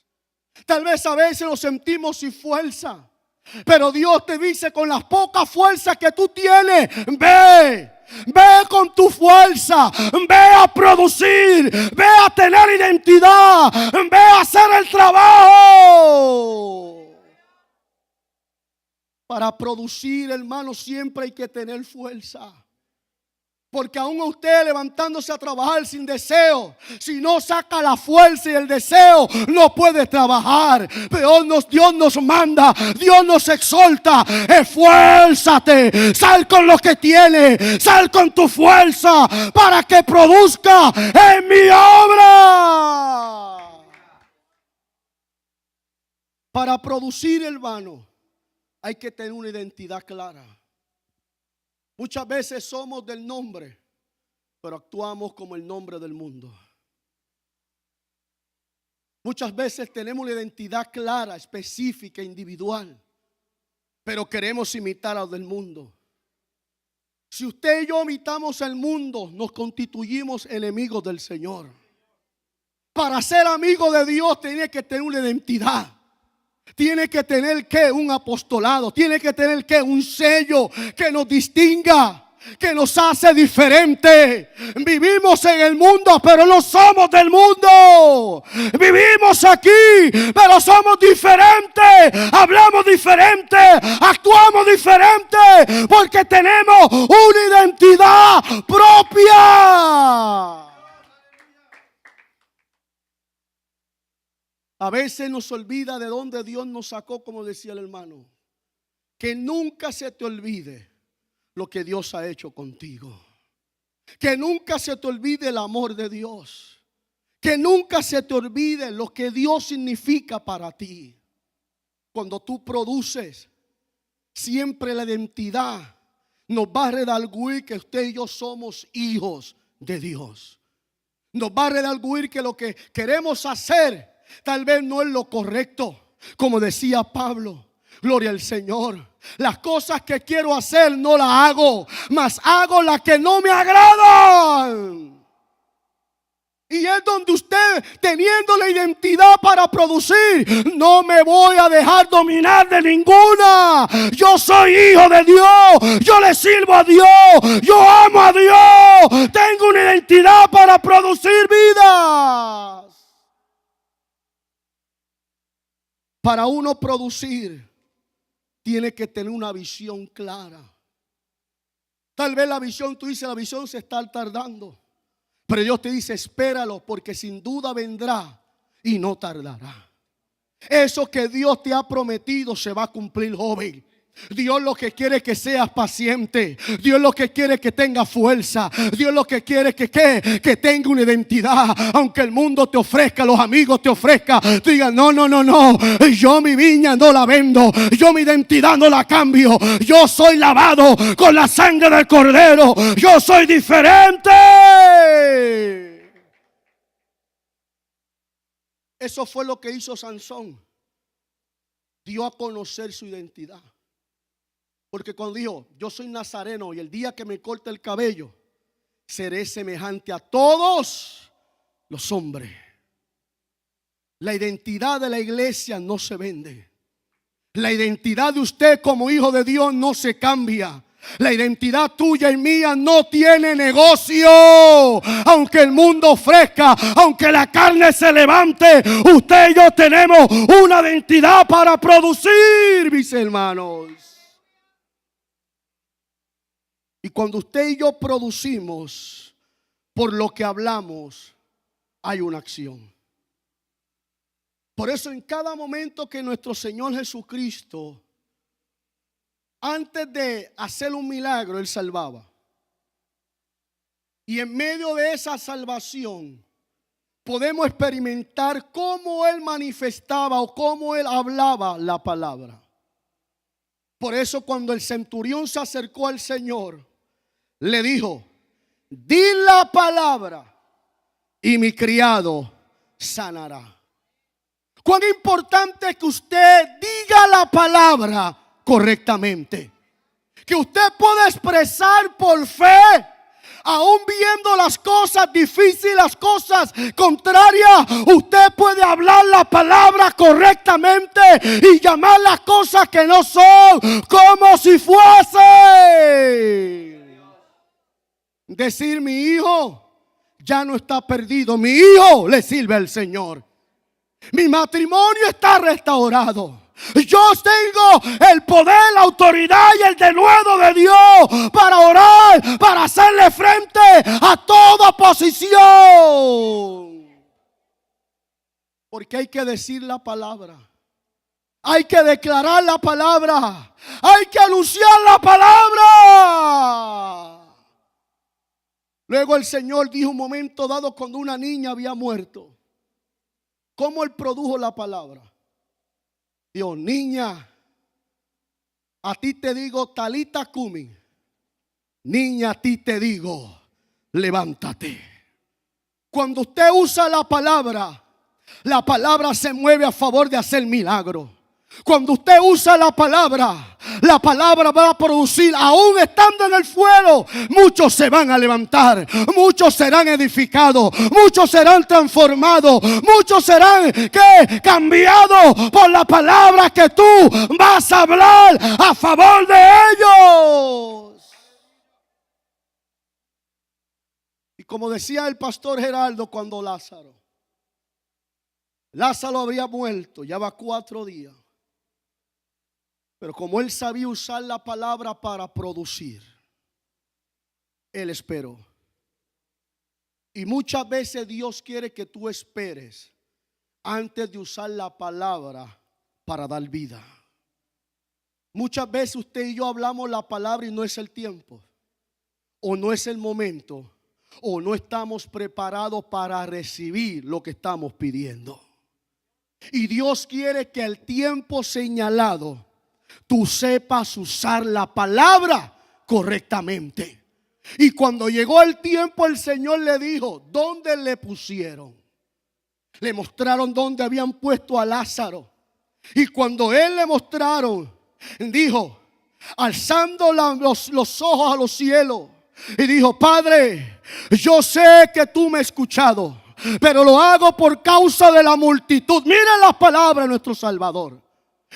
Tal vez a veces nos sentimos sin fuerza, pero Dios te dice: con las pocas fuerzas que tú tienes, ve con tu fuerza, ve a producir, ve a tener identidad, ve a hacer el trabajo. Para producir, hermano, siempre hay que tener fuerza. Porque aún usted levantándose a trabajar sin deseo, si no saca la fuerza y el deseo, no puede trabajar. Pero Dios nos manda, Dios nos exhorta: esfuérzate, sal con lo que tienes, sal con tu fuerza para que produzca en mi obra. Para producir, hermano, hay que tener una identidad clara. Muchas veces somos del nombre, pero actuamos como el nombre del mundo. Muchas veces tenemos una identidad clara, específica, individual, pero queremos imitar a los del mundo. Si usted y yo imitamos al mundo, nos constituimos enemigos del Señor. Para ser amigo de Dios tiene que tener una identidad. Tiene que tener un apostolado, tiene que tener un sello que nos distinga, que nos hace diferente. Vivimos en el mundo, pero no somos del mundo. Vivimos aquí, pero somos diferentes. Hablamos diferente, actuamos diferente, porque tenemos una identidad propia. A veces nos olvida de dónde Dios nos sacó, como decía el hermano. Que nunca se te olvide lo que Dios ha hecho contigo. Que nunca se te olvide el amor de Dios. Que nunca se te olvide lo que Dios significa para ti. Cuando tú produces, siempre la identidad nos va a redarguir que usted y yo somos hijos de Dios. Nos va a redarguir que lo que queremos hacer tal vez no es lo correcto. Como decía Pablo, gloria al Señor, las cosas que quiero hacer no las hago, mas hago las que no me agradan. Y es donde usted, teniendo la identidad para producir, no me voy a dejar dominar de ninguna. Yo soy hijo de Dios, yo le sirvo a Dios, yo amo a Dios, tengo una identidad para producir vidas. Para uno producir, tiene que tener una visión clara. Tal vez la visión, tú dices, la visión se está tardando. Pero Dios te dice: espéralo, porque sin duda vendrá y no tardará. Eso que Dios te ha prometido se va a cumplir, joven. Dios lo que quiere es que seas paciente. Dios lo que quiere es que tengas fuerza. Dios lo que quiere es que tenga una identidad. Aunque el mundo te ofrezca, los amigos te ofrezcan, tú digas: no, yo mi viña no la vendo, yo mi identidad no la cambio. Yo soy lavado con la sangre del Cordero. Yo soy diferente. Eso fue lo que hizo Sansón. Dio a conocer su identidad. Porque cuando dijo: yo soy nazareno y el día que me corte el cabello seré semejante a todos los hombres. La identidad de la iglesia no se vende. La identidad de usted como hijo de Dios no se cambia. La identidad tuya y mía no tiene negocio. Aunque el mundo ofrezca, aunque la carne se levante, usted y yo tenemos una identidad para producir, mis hermanos. Y cuando usted y yo producimos, por lo que hablamos, hay una acción. Por eso en cada momento que nuestro Señor Jesucristo, antes de hacer un milagro, Él salvaba. Y en medio de esa salvación, podemos experimentar cómo Él manifestaba o cómo Él hablaba la palabra. Por eso cuando el centurión se acercó al Señor, le dijo: di la palabra y mi criado sanará. Cuán importante es que usted diga la palabra correctamente. Que usted pueda expresar por fe, aún viendo las cosas difíciles, las cosas contrarias, usted puede hablar la palabra correctamente y llamar las cosas que no son como si fuese. Decir: mi hijo ya no está perdido, mi hijo le sirve al Señor. Mi matrimonio está restaurado. Yo tengo el poder, la autoridad y el denuedo de Dios para orar, para hacerle frente a toda oposición. Porque hay que decir la palabra. Hay que declarar la palabra. Hay que anunciar la palabra. Luego el Señor dijo un momento dado, cuando una niña había muerto, ¿cómo Él produjo la palabra? Dios: niña, a ti te digo, talita cumi. Niña, a ti te digo, levántate. Cuando usted usa la palabra se mueve a favor de hacer milagros. Cuando usted usa la palabra va a producir, aún estando en el fuego, muchos se van a levantar, muchos serán edificados, muchos serán transformados, muchos serán cambiados por la palabra que tú vas a hablar a favor de ellos. Y como decía el pastor Geraldo, cuando Lázaro había muerto, ya va 4 días. Pero como él sabía usar la palabra para producir, él esperó. Y muchas veces Dios quiere que tú esperes antes de usar la palabra para dar vida. Muchas veces usted y yo hablamos la palabra y no es el tiempo, o no es el momento, o no estamos preparados para recibir lo que estamos pidiendo. Y Dios quiere que al tiempo señalado tú sepas usar la palabra correctamente. Y cuando llegó el tiempo, el Señor le dijo: ¿dónde le pusieron? Le mostraron dónde habían puesto a Lázaro. Y cuando él le mostraron, dijo, alzando los ojos a los cielos, y dijo: Padre, yo sé que tú me has escuchado, pero lo hago por causa de la multitud. Miren las palabras de nuestro Salvador.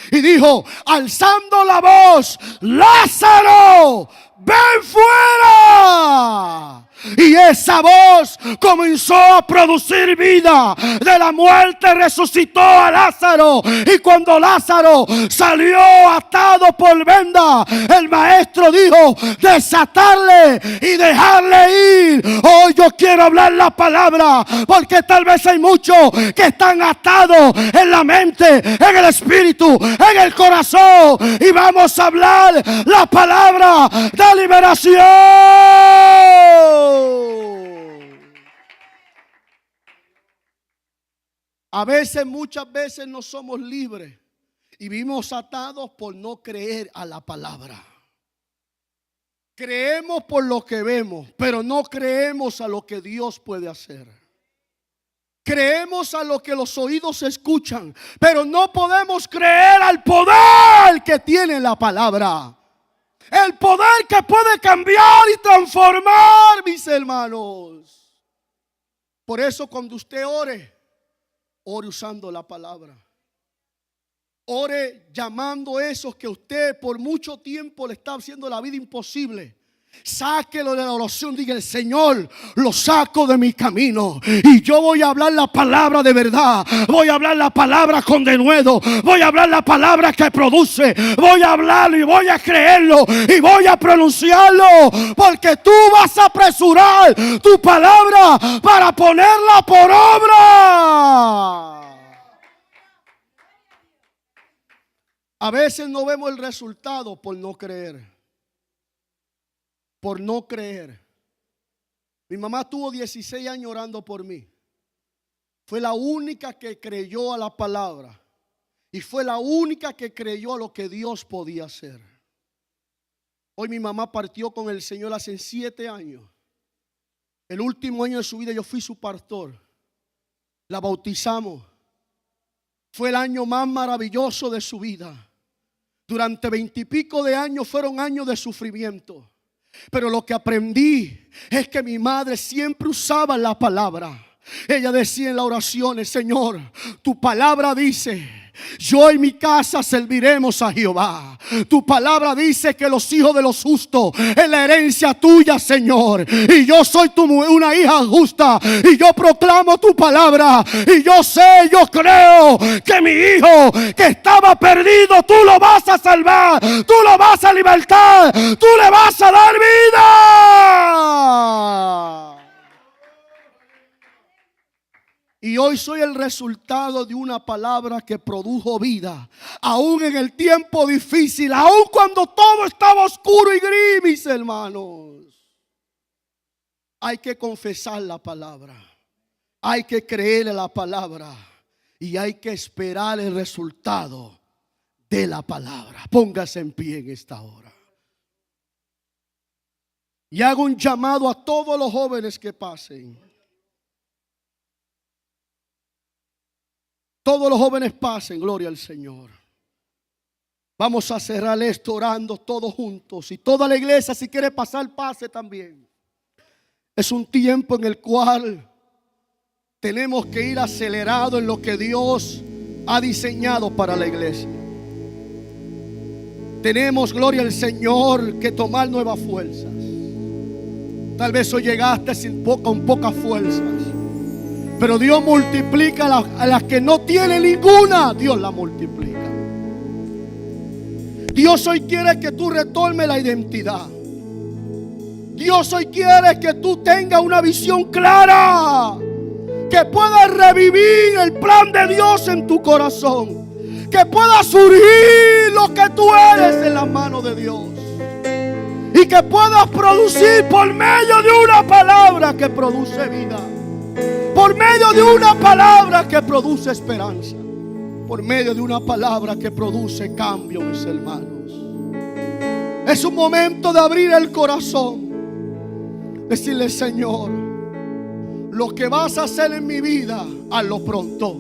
Y dijo, alzando la voz: Lázaro, ven fuera. Y esa voz comenzó a producir vida. De la muerte resucitó a Lázaro. Y cuando Lázaro salió atado por venda, el maestro dijo: desatarle y dejarle ir. Hoy yo quiero hablar la palabra, porque tal vez hay muchos que están atados en la mente, en el espíritu, en el corazón. Y vamos a hablar la palabra de liberación. Muchas veces no somos libres y vivimos atados por no creer a la palabra. Creemos por lo que vemos, pero no creemos a lo que Dios puede hacer. Creemos a lo que los oídos escuchan, pero no podemos creer al poder que tiene la palabra. El poder que puede cambiar y transformar, mis hermanos. Por eso cuando usted ore usando la palabra. Ore llamando a esos que usted por mucho tiempo le está haciendo la vida imposible. Sáquelo de la oración. Diga: el Señor, lo saco de mi camino y yo voy a hablar la palabra de verdad. Voy a hablar la palabra con denuedo. Voy a hablar la palabra que produce. Voy a hablarlo y voy a creerlo y voy a pronunciarlo, porque tú vas a apresurar tu palabra para ponerla por obra. A veces no vemos el resultado por no creer. Por no creer. Mi mamá tuvo 16 años orando por mí. fue la única que creyó a la palabra. Y fue la única que creyó a lo que Dios podía hacer. Hoy mi mamá partió con el Señor hace 7 años. El último año de su vida yo fui su pastor. La bautizamos. Fue el año más maravilloso de su vida. Durante 20 y pico de años fueron años de sufrimiento. Pero lo que aprendí es que mi madre siempre usaba la palabra. Ella decía en las oraciones: Señor, tu palabra dice: yo y mi casa serviremos a Jehová. Tu palabra dice que los hijos de los justos es la herencia tuya, Señor. Y yo soy una hija justa. Y yo proclamo tu palabra. Y yo sé, yo creo que mi hijo que estaba perdido, tú lo vas a salvar. Tú lo vas a libertar. Tú le vas a dar vida. Y hoy soy el resultado de una palabra que produjo vida. Aún en el tiempo difícil, aún cuando todo estaba oscuro y gris, mis hermanos. Hay que confesar la palabra. Hay que creer en la palabra. Y hay que esperar el resultado de la palabra. Póngase en pie en esta hora. Y hago un llamado a todos los jóvenes que pasen. Todos los jóvenes pasen, gloria al Señor. Vamos a cerrar esto orando todos juntos. Y toda la iglesia, si quiere pasar, pase también. Es un tiempo en el cual tenemos que ir acelerado en lo que Dios ha diseñado para la iglesia. Tenemos, gloria al Señor, que tomar nuevas fuerzas. Tal vez hoy llegaste con pocas fuerzas. Pero Dios multiplica a las que no tienen ninguna. Dios la multiplica. Dios hoy quiere que tú retomes la identidad. Dios hoy quiere que tú tengas una visión clara. Que puedas revivir el plan de Dios en tu corazón. Que pueda surgir lo que tú eres en la mano de Dios. Y que puedas producir por medio de una palabra que produce vida. Por medio de una palabra que produce esperanza. Por medio de una palabra que produce cambio, mis hermanos. Es un momento de abrir el corazón. Decirle: Señor, lo que vas a hacer en mi vida, hazlo pronto.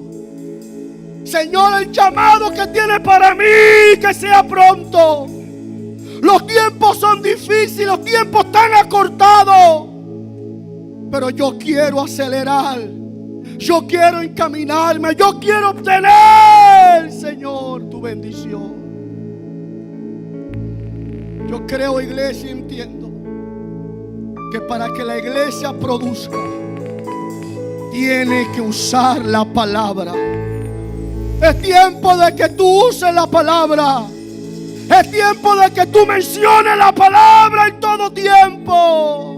Señor, el llamado que tiene para mí, que sea pronto. Los tiempos son difíciles, los tiempos están acortados. Pero yo quiero acelerar. Yo quiero encaminarme. Yo quiero obtener, Señor, tu bendición. Yo creo, iglesia, y entiendo que para que la iglesia produzca, tiene que usar la palabra. Es tiempo de que tú uses la palabra. Es tiempo de que tú menciones la palabra en todo tiempo.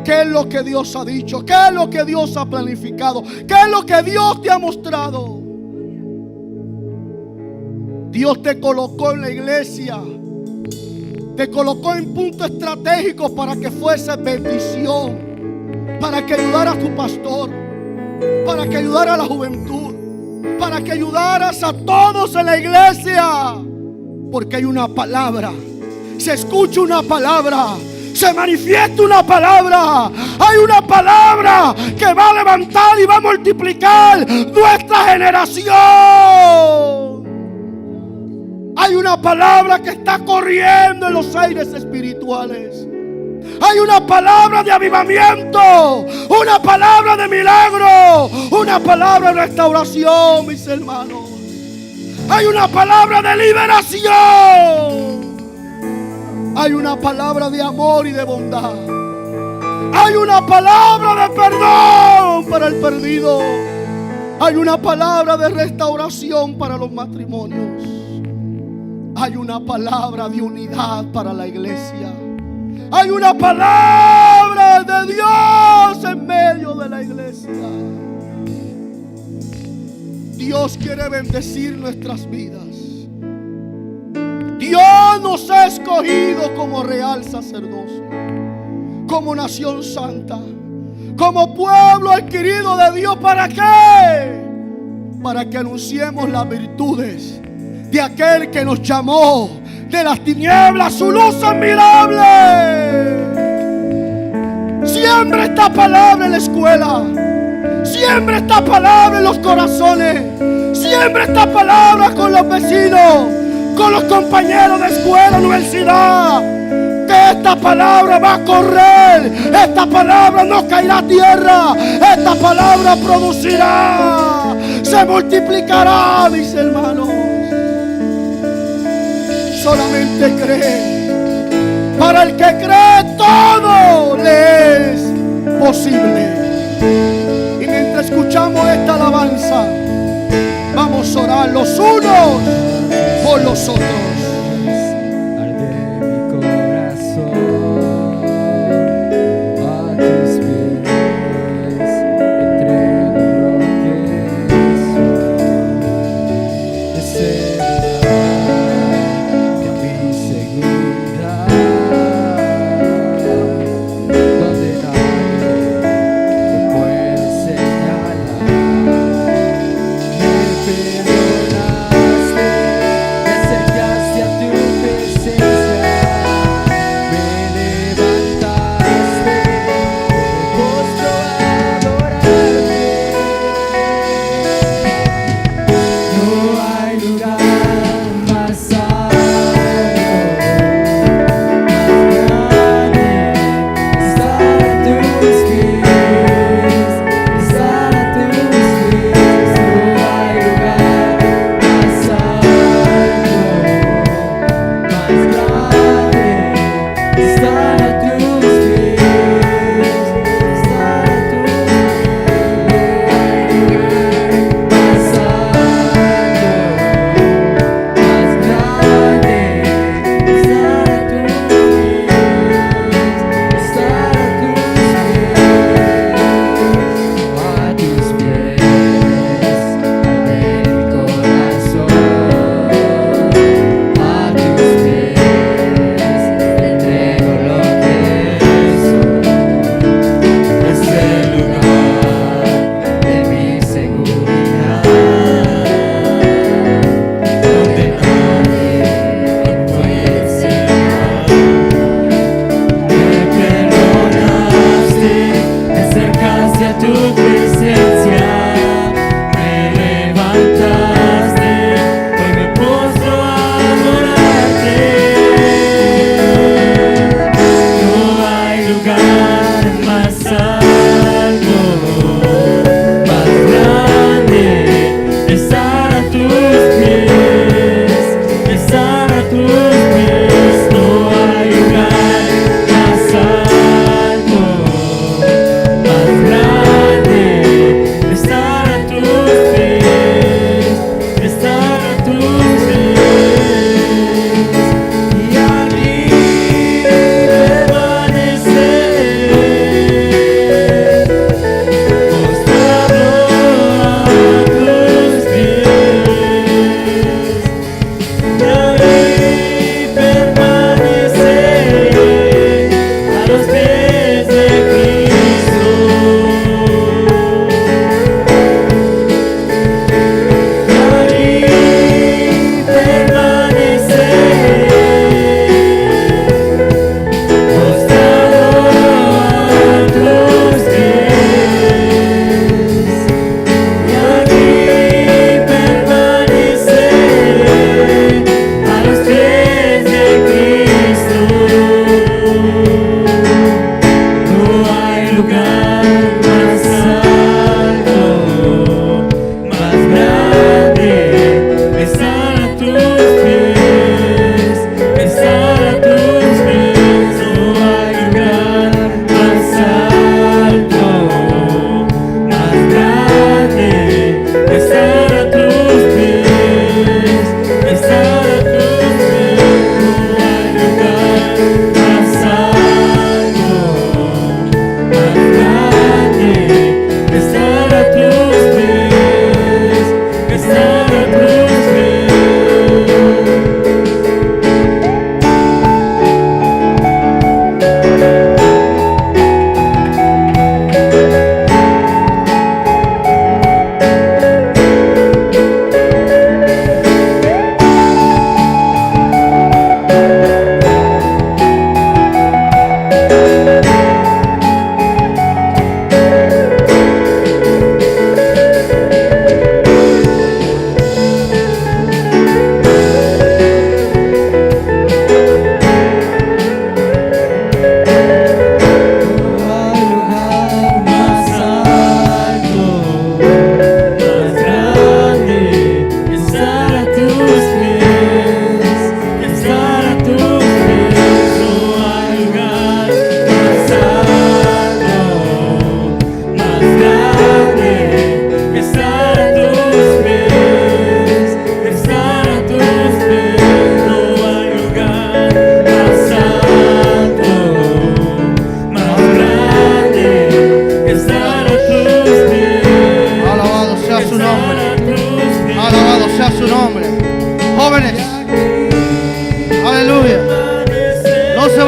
¿Qué es lo que Dios ha dicho? ¿Qué es lo que Dios ha planificado? ¿Qué es lo que Dios te ha mostrado? Dios te colocó en la iglesia. Te colocó en puntos estratégicos para que fuese bendición. Para que ayudara a tu pastor. Para que ayudara a la juventud. Para que ayudaras a todos en la iglesia. Porque hay una palabra. Se escucha una palabra. Se manifiesta una palabra. Hay una palabra que va a levantar y va a multiplicar nuestra generación. Hay una palabra que está corriendo en los aires espirituales. Hay una palabra de avivamiento. Una palabra de milagro. Una palabra de restauración, mis hermanos. Hay una palabra de liberación. Hay una palabra de amor y de bondad. Hay una palabra de perdón para el perdido. Hay una palabra de restauración para los matrimonios. Hay una palabra de unidad para la iglesia. Hay una palabra de Dios en medio de la iglesia. Dios quiere bendecir nuestras vidas. Dios nos ha escogido como real sacerdocio, como nación santa, como pueblo adquirido de Dios. ¿Para qué? Para que anunciemos las virtudes de aquel que nos llamó de las tinieblas a su luz admirable. Siembra esta palabra en la escuela. Siembra esta palabra en los corazones. Siembra esta palabra con los vecinos, con los compañeros de escuela, universidad. Que esta palabra va a correr. Esta palabra no caerá a tierra. Esta palabra producirá, se multiplicará, mis hermanos. Solamente cree. Para el que cree, todo le es posible. Y mientras escuchamos esta alabanza, vamos a orar los unos por los otros.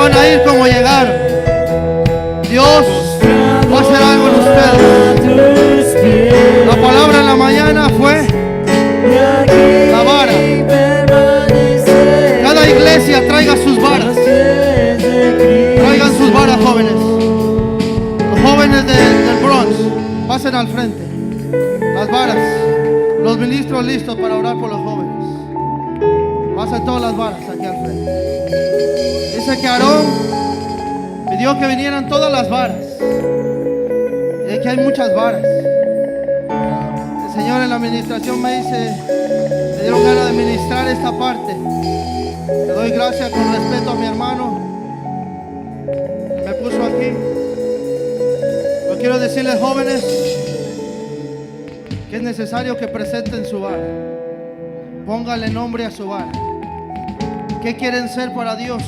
van a ir como llegaron. Dios va a hacer algo en ustedes. La palabra en la mañana fue la vara. Cada iglesia traiga sus varas. Traigan sus varas, jóvenes. Los jóvenes del Bronx, pasen al frente. Las varas. Los ministros listos para orar por los jóvenes. Pasen todas las varas aquí al frente. Dice que Aarón pidió que vinieran todas las varas. Y aquí hay muchas varas. El Señor en la administración me dieron ganas de ministrar esta parte. Le doy gracias con respeto a mi hermano que me puso aquí. Yo quiero decirles, jóvenes, que es necesario que presenten su vara. Póngale nombre a su vara. ¿Qué quieren ser para Dios?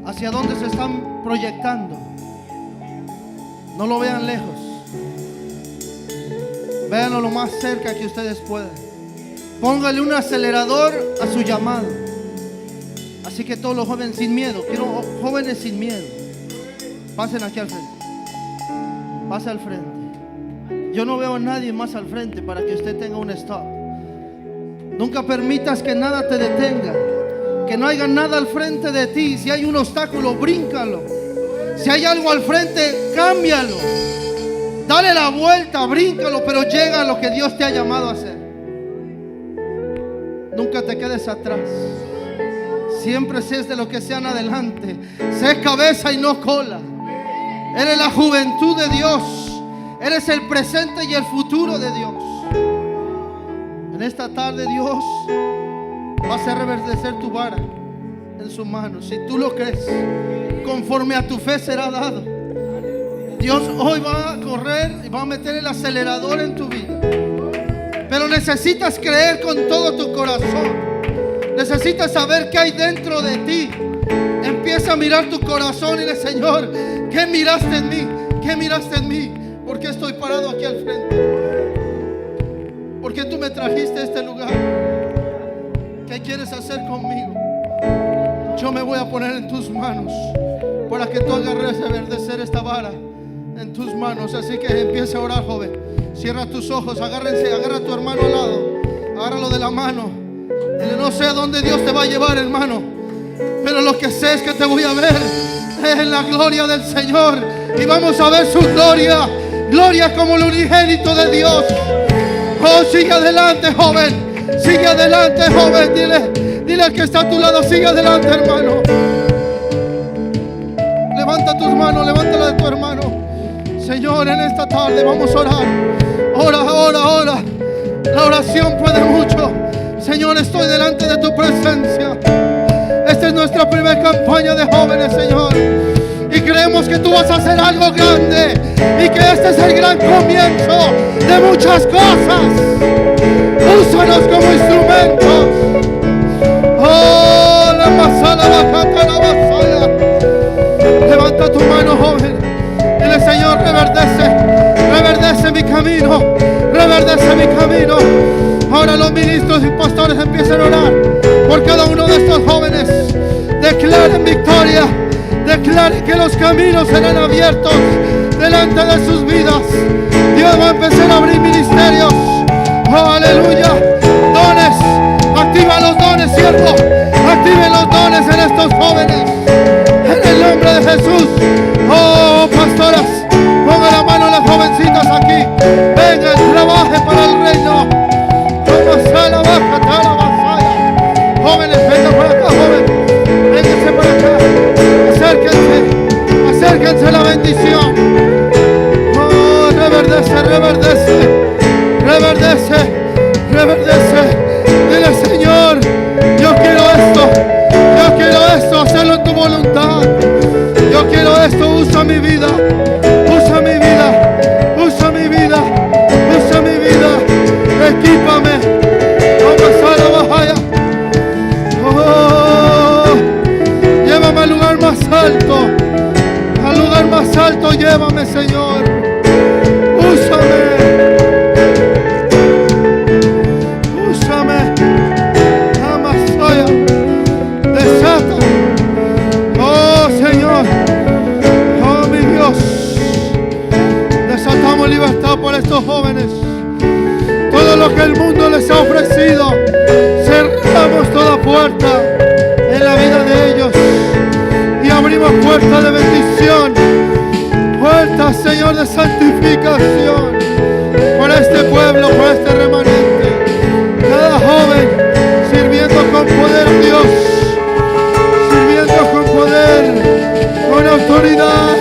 ¿Hacia dónde se están proyectando? No lo vean lejos. Véanlo lo más cerca que ustedes puedan. Póngale un acelerador a su llamado. Así que todos los jóvenes sin miedo. Quiero jóvenes sin miedo. Pasen aquí al frente. Pase al frente. Yo no veo a nadie más al frente para que usted tenga un stop. Nunca permitas que nada te detenga. Que no haya nada al frente de ti. Si hay un obstáculo, bríncalo. Si hay algo al frente, cámbialo. Dale la vuelta, bríncalo, pero llega a lo que Dios te ha llamado a hacer. Nunca te quedes atrás. Siempre seas de los que sean adelante. Sé cabeza y no cola. Eres la juventud de Dios. Eres el presente y el futuro de Dios. En esta tarde Dios va a hacer reverdecer tu vara en su mano. Si tú lo crees, conforme a tu fe será dado. Dios hoy va a correr y va a meter el acelerador en tu vida. Pero necesitas creer con todo tu corazón. Necesitas saber qué hay dentro de ti. Empieza a mirar tu corazón y dile: Señor, ¿qué miraste en mí? ¿Qué miraste en mí? ¿Por qué estoy parado aquí al frente? ¿Por qué tú me trajiste a este lugar? ¿Qué quieres hacer conmigo? Yo me voy a poner en tus manos para que tú agarres reverdecer esta vara en tus manos. Así que empieza a orar, joven. Cierra tus ojos, agarra a tu hermano al lado, agárralo de la mano. Dile: no sé a dónde Dios te va a llevar, hermano, pero lo que sé es que te voy a ver en la gloria del Señor. Y vamos a ver su gloria. Gloria como el unigénito de Dios. Oh, sigue adelante, joven. Sigue adelante, joven. Dile al que está a tu lado: sigue adelante, hermano. Levanta tus manos, levántala de tu hermano. Señor, en esta tarde vamos a orar. Ora. La oración puede mucho. Señor, estoy delante de tu presencia. Esta es nuestra primera campaña de jóvenes, Señor. Y creemos que tú vas a hacer algo grande. Y que este es el gran comienzo de muchas cosas. Úsanos como instrumentos. Oh, la masala, la cata, la vasalla. Levanta tu mano, joven. Dile: Señor, reverdece mi camino. Reverdece mi camino. Ahora los ministros y pastores empiezan a orar por cada uno de estos jóvenes. Declaren victoria. Declaren que los caminos serán abiertos delante de sus vidas. Dios va a empezar a abrir ministerios. Oh, aleluya. Dones. Activa los dones, siervo. Activen los dones en estos jóvenes. En el nombre de Jesús. Oh, pastoras, pongan la mano a las jovencitas aquí. Vengan, trabajen para el reino. Jóvenes, vengan por acá, joven. Vénganse por acá. Acérquense a la bendición. Oh, reverdece. lo que el mundo les ha ofrecido. Cerramos toda puerta en la vida de ellos y abrimos puertas de bendición, puertas, Señor, de santificación por este pueblo, por este remanente. Cada joven sirviendo con poder, Dios, sirviendo con poder, con autoridad,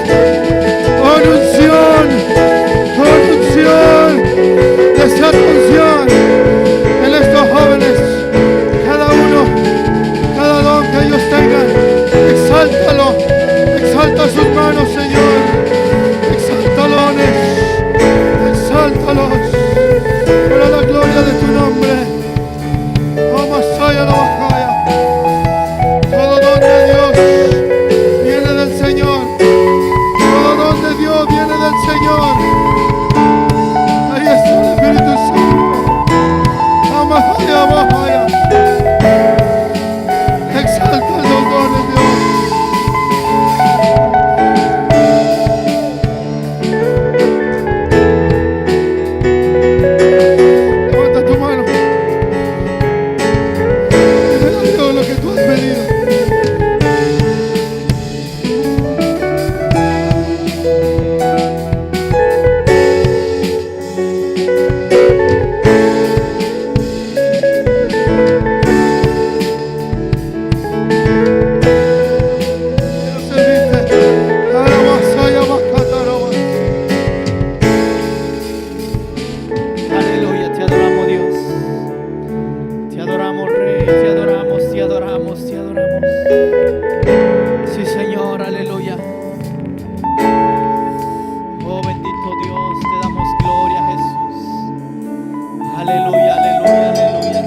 con unción, esa unción en estos jóvenes. Cada uno, cada don que ellos tengan, exáltalo, exalta sus manos, Señor, exáltalos, exáltalos para la gloria de tu nombre. Oh, Masaya la Bajaya. Todo don de Dios viene del Señor, todo don de Dios viene del Señor. Ahí está el Espíritu Santo. Amahaya, Amahaya. Exalta los dones de Dios. Levanta tu mano. Dile a Dios lo que tú has pedido. Aleluya, te adoramos, Dios. Te adoramos, Rey. Te adoramos, te adoramos, te adoramos. Sí, Señor, aleluya. Oh, bendito Dios, te damos gloria, Jesús. Aleluya, aleluya, aleluya.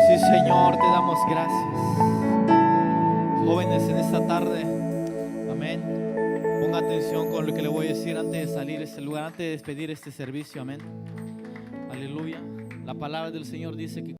Sí, Señor, te damos gracias. Jóvenes, en esta tarde, amén. Ponga atención con lo que le voy a decir antes de salir de este lugar, antes de despedir este servicio, amén. Aleluya. La palabra del Señor dice que